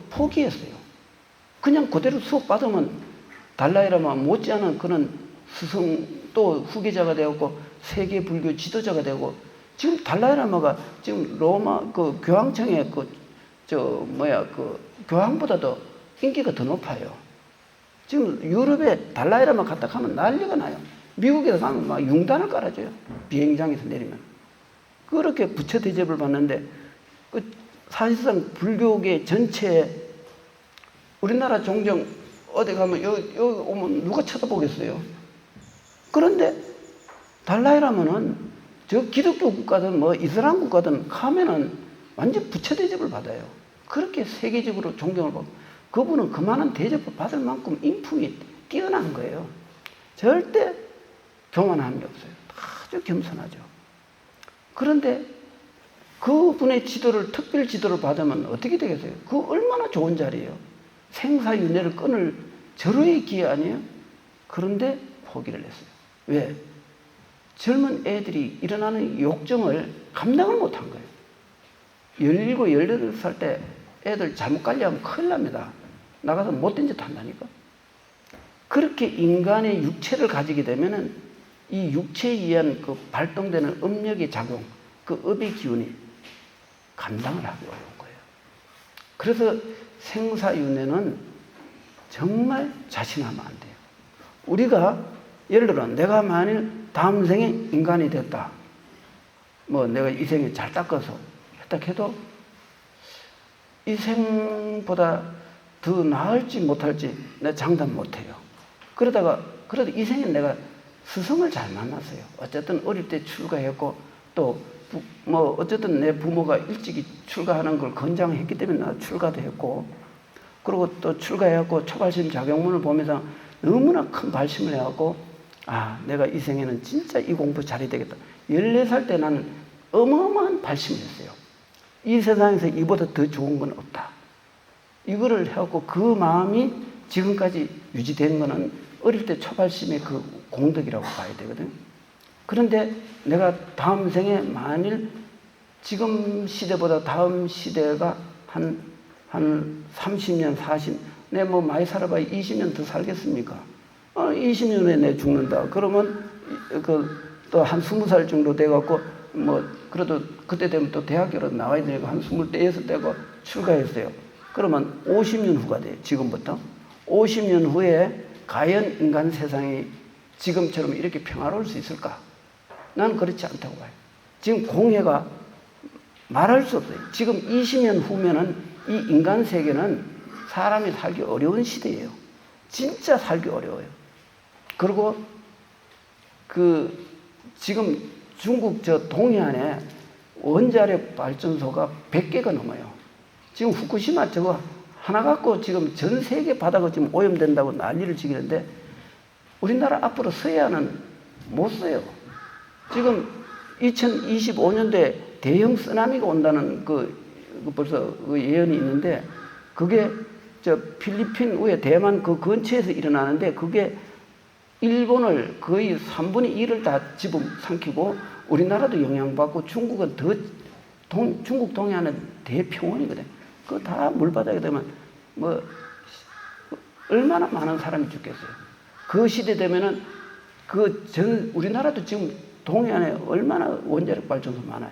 포기했어요. 그냥 그대로 수업 받으면 달라이라마 못지않은 그런 스승 또 후계자가 되었고 세계 불교 지도자가 되고, 지금 달라이라마가 지금 로마 교황청의 교황보다도 인기가 더 높아요. 지금 유럽에 달라이라마 갔다 가면 난리가 나요. 미국에서 가면 막 융단을 깔아줘요. 비행장에서 내리면. 그렇게 부처 대접을 받는데, 사실상 불교계 전체에 우리나라 종정 어디 가면 여기 오면 누가 쳐다보겠어요? 그런데 달라이라마는 저 기독교 국가든 뭐 이슬람 국가든 가면은 완전 부처 대접을 받아요. 그렇게 세계적으로 존경을 받고, 그분은 그만한 대접을 받을 만큼 인품이 뛰어난 거예요. 절대 교만함이 없어요. 아주 겸손하죠. 그런데 그분의 지도를, 특별 지도를 받으면 어떻게 되겠어요? 그 얼마나 좋은 자리예요. 생사윤회를 끊을 절호의 기회 아니에요? 그런데 포기를 했어요. 왜? 젊은 애들이 일어나는 욕정을 감당을 못한 거예요. 17, 18살 때 애들 잘못 관리하면 큰일 납니다. 나가서 못된 짓 한다니까. 그렇게 인간의 육체를 가지게 되면은 이 육체에 의한 발동되는 업력의 작용, 그 업의 기운이 감당을 하기 어려운 거예요. 그래서 생사윤회는 정말 자신하면 안 돼요. 우리가 예를 들어 내가 만일 다음 생에 인간이 됐다. 뭐 내가 이 생에 잘 닦아서 했다 해도 이 생보다 더 나을지 못할지 내가 장담 못해요. 그래도 이 생에 내가 스승을 잘 만났어요. 어쨌든 어릴 때 출가했고 또 뭐 어쨌든 내 부모가 일찍이 출가하는 걸 권장했기 때문에 나 출가도 했고 그리고 또 출가해갖고 초발심 자격문을 보면서 너무나 큰 발심을 해갖고 아 내가 이 생에는 진짜 이 공부 잘해야 되겠다. 14살 때 나는 어마어마한 발심을 했어요. 이 세상에서 이보다 더 좋은 건 없다. 이거를 해갖고 그 마음이 지금까지 유지된 거는 어릴 때 초발심의 그 공덕이라고 봐야 되거든. 그런데 내가 다음 생에 만일 지금 시대보다 다음 시대가 한 30년, 40, 내 뭐 많이 살아봐야 20년 더 살겠습니까? 20년 후에 내 죽는다. 그러면 또 한 20살 정도 돼갖고 뭐 그래도 그때 되면 또 대학교로 나와야 되니까 한 24, 되고 출가했어요. 그러면 50년 후가 돼요. 지금부터. 50년 후에 과연 인간 세상이 지금처럼 이렇게 평화로울 수 있을까? 나는 그렇지 않다고 봐요. 지금 공해가 말할 수 없어요. 지금 20년 후면은 이 인간 세계는 사람이 살기 어려운 시대예요. 진짜 살기 어려워요. 그리고 지금 중국 저 동해안에 원자력 발전소가 100개가 넘어요. 지금 후쿠시마 저거 하나 갖고 지금 전 세계 바다가 지금 오염된다고 난리를 치기는데 우리나라 앞으로 서해안은 못 써요. 지금 2025년도에 대형 쓰나미가 온다는 벌써 예언이 있는데 그게 저 필리핀 위에 대만 그 근처에서 일어나는데 그게 일본을 거의 3분의 1을 다 집어삼키고 우리나라도 영향받고 중국은 중국 동해안은 대평원이거든. 그거 다 물바다게 되면 뭐 얼마나 많은 사람이 죽겠어요. 그 시대 되면은 우리나라도 지금 동해안에 얼마나 원자력 발전소 많아요.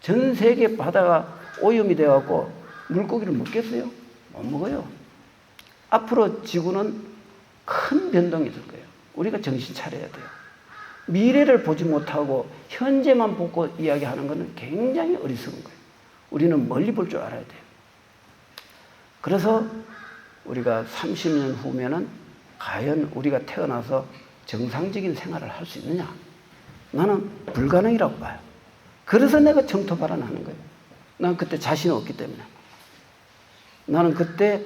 전 세계 바다가 오염이 되어갖고 물고기를 먹겠어요? 못 먹어요. 앞으로 지구는 큰 변동이 있을 거예요. 우리가 정신 차려야 돼요. 미래를 보지 못하고 현재만 보고 이야기하는 것은 굉장히 어리석은 거예요. 우리는 멀리 볼 줄 알아야 돼요. 그래서 우리가 30년 후면은 과연 우리가 태어나서 정상적인 생활을 할 수 있느냐? 나는 불가능이라고 봐요. 그래서 내가 정토 발언하는 거예요. 난 그때 자신이 없기 때문에. 나는 그때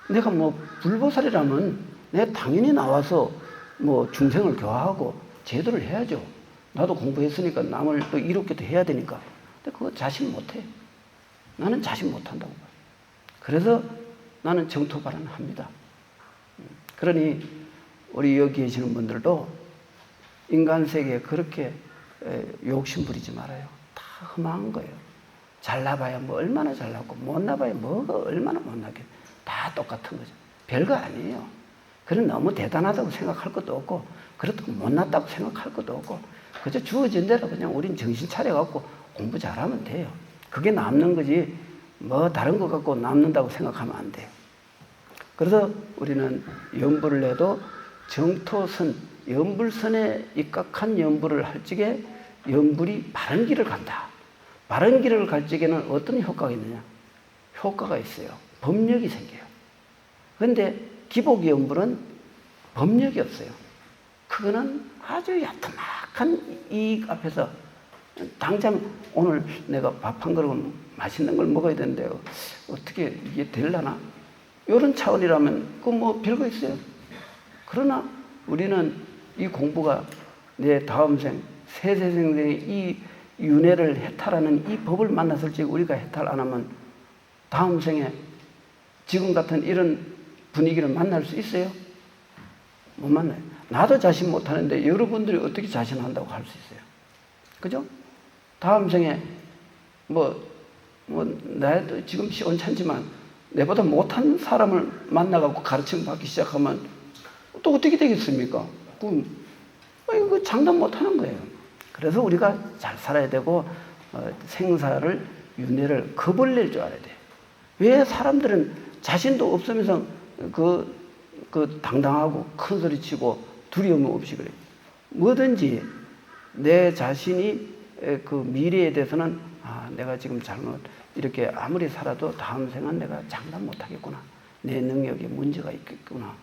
내가 뭐 불보살이라면 내가 당연히 나와서 뭐 중생을 교화하고 제도를 해야죠. 나도 공부했으니까 남을 또 이롭게도 해야 되니까. 근데 그거 자신 못해. 나는 자신 못한다고 봐요. 그래서 나는 정토 발언을 합니다. 그러니 우리 여기 계시는 분들도 인간 세계에 그렇게 욕심 부리지 말아요. 다 험한 거예요. 잘나봐야 뭐 얼마나 잘나고 못나봐야 뭐가 얼마나 못나게 다 똑같은 거죠. 별거 아니에요. 그런 너무 대단하다고 생각할 것도 없고 그렇다고 못났다고 생각할 것도 없고 그저 주어진 대로 그냥 우린 정신 차려갖고 공부 잘하면 돼요. 그게 남는 거지 뭐 다른 거 갖고 남는다고 생각하면 안 돼요. 그래서 우리는 연부를 해도 정토선, 연불선에 입각한 연부를 할 적에 연불이 바른 길을 간다. 바른 길을 갈 적에는 어떤 효과가 있느냐? 효과가 있어요. 법력이 생겨요. 그런데 기복 연불은 법력이 없어요. 그거는 아주 야트막한 이익 앞에서 당장 오늘 내가 밥 한 그릇 맛있는 걸 먹어야 되는데 어떻게 이게 되려나? 이런 차원이라면 그 뭐 별거 있어요. 그러나 우리는 이 공부가 내 다음 생, 세세생생의 이 윤회를 해탈하는 이 법을 만났을 때 우리가 해탈 안 하면 다음 생에 지금 같은 이런 분위기를 만날 수 있어요? 못 만나요. 나도 자신 못하는데 여러분들이 어떻게 자신한다고 할 수 있어요? 그죠? 다음 생에 나도 지금 시원찮지만 내보다 못한 사람을 만나갖고 가르침 받기 시작하면 또 어떻게 되겠습니까? 이거 장담 못하는 거예요. 그래서 우리가 잘 살아야 되고 생사를 윤회를 겁을 낼 줄 알아야 돼. 왜 사람들은 자신도 없으면서 당당하고 큰 소리 치고 두려움 없이 그래. 뭐든지 내 자신이 그 미래에 대해서는 내가 지금 잘못 이렇게 아무리 살아도 다음 생은 내가 장담 못하겠구나. 내 능력에 문제가 있겠구나.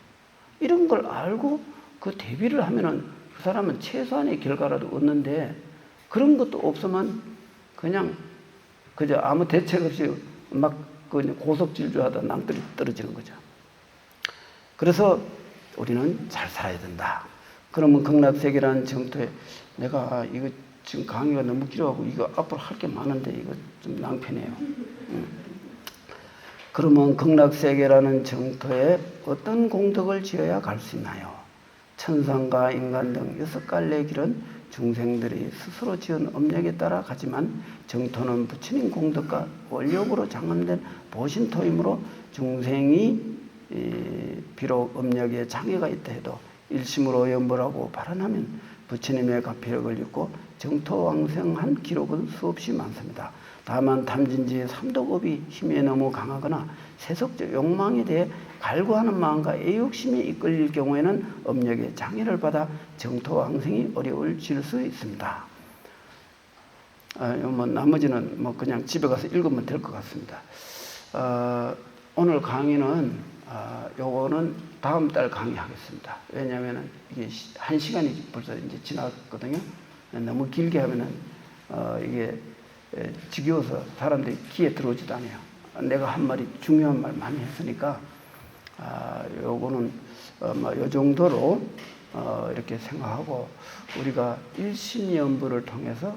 이런 걸 알고 그 대비를 하면은 그 사람은 최소한의 결과라도 얻는데 그런 것도 없으면 그냥 그저 아무 대책 없이 막 고속질주하다 낭떠러지 떨어지는 거죠. 그래서 우리는 잘 살아야 된다. 그러면 극락세계라는 정토에 내가 이거 지금 강의가 너무 길어가고 이거 앞으로 할 게 많은데 이거 좀 낭패네요. 그러면 극락세계라는 정토에 어떤 공덕을 지어야 갈 수 있나요? 천상과 인간 등 6갈래의 길은 중생들이 스스로 지은 업력에 따라 가지만 정토는 부처님 공덕과 원력으로 장엄된 보신토이므로 중생이 비록 업력에 장애가 있다 해도 일심으로 염불하고 발언하면 부처님의 가피력을 입고 정토왕생한 기록은 수없이 많습니다. 다만 탐진지의 삼독업이 힘에 너무 강하거나 세속적 욕망에 대해 갈구하는 마음과 애욕심에 이끌릴 경우에는 업력의 장애를 받아 정토왕생이 어려워질 수 있습니다. 나머지는 그냥 집에 가서 읽으면 될 것 같습니다. 오늘 강의는 요거는 다음 달 강의하겠습니다. 왜냐하면 이게 1시간이 벌써 이제 지났거든요. 너무 길게 하면은 이게 지겨워서 사람들이 귀에 들어오지도 않아요. 내가 한 말이 중요한 말 많이 했으니까 요거는 요 정도로 이렇게 생각하고 우리가 일심연부를 통해서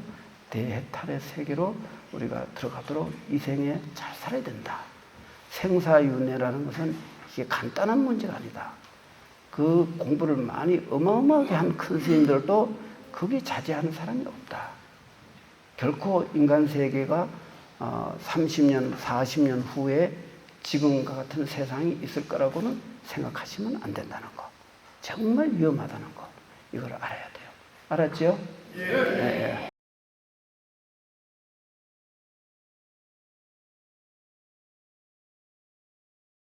대해탈의 세계로 우리가 들어가도록 이 생에 잘 살아야 된다. 생사윤회라는 것은 이게 간단한 문제가 아니다. 그 공부를 많이 어마어마하게 한 큰 스님들도 거기 자제하는 사람이 없다. 결코 인간 세계가 30년, 40년 후에 지금과 같은 세상이 있을 거라고는 생각하시면 안 된다는 거. 정말 위험하다는 거. 이걸 알아야 돼요. 알았죠? 예. 네.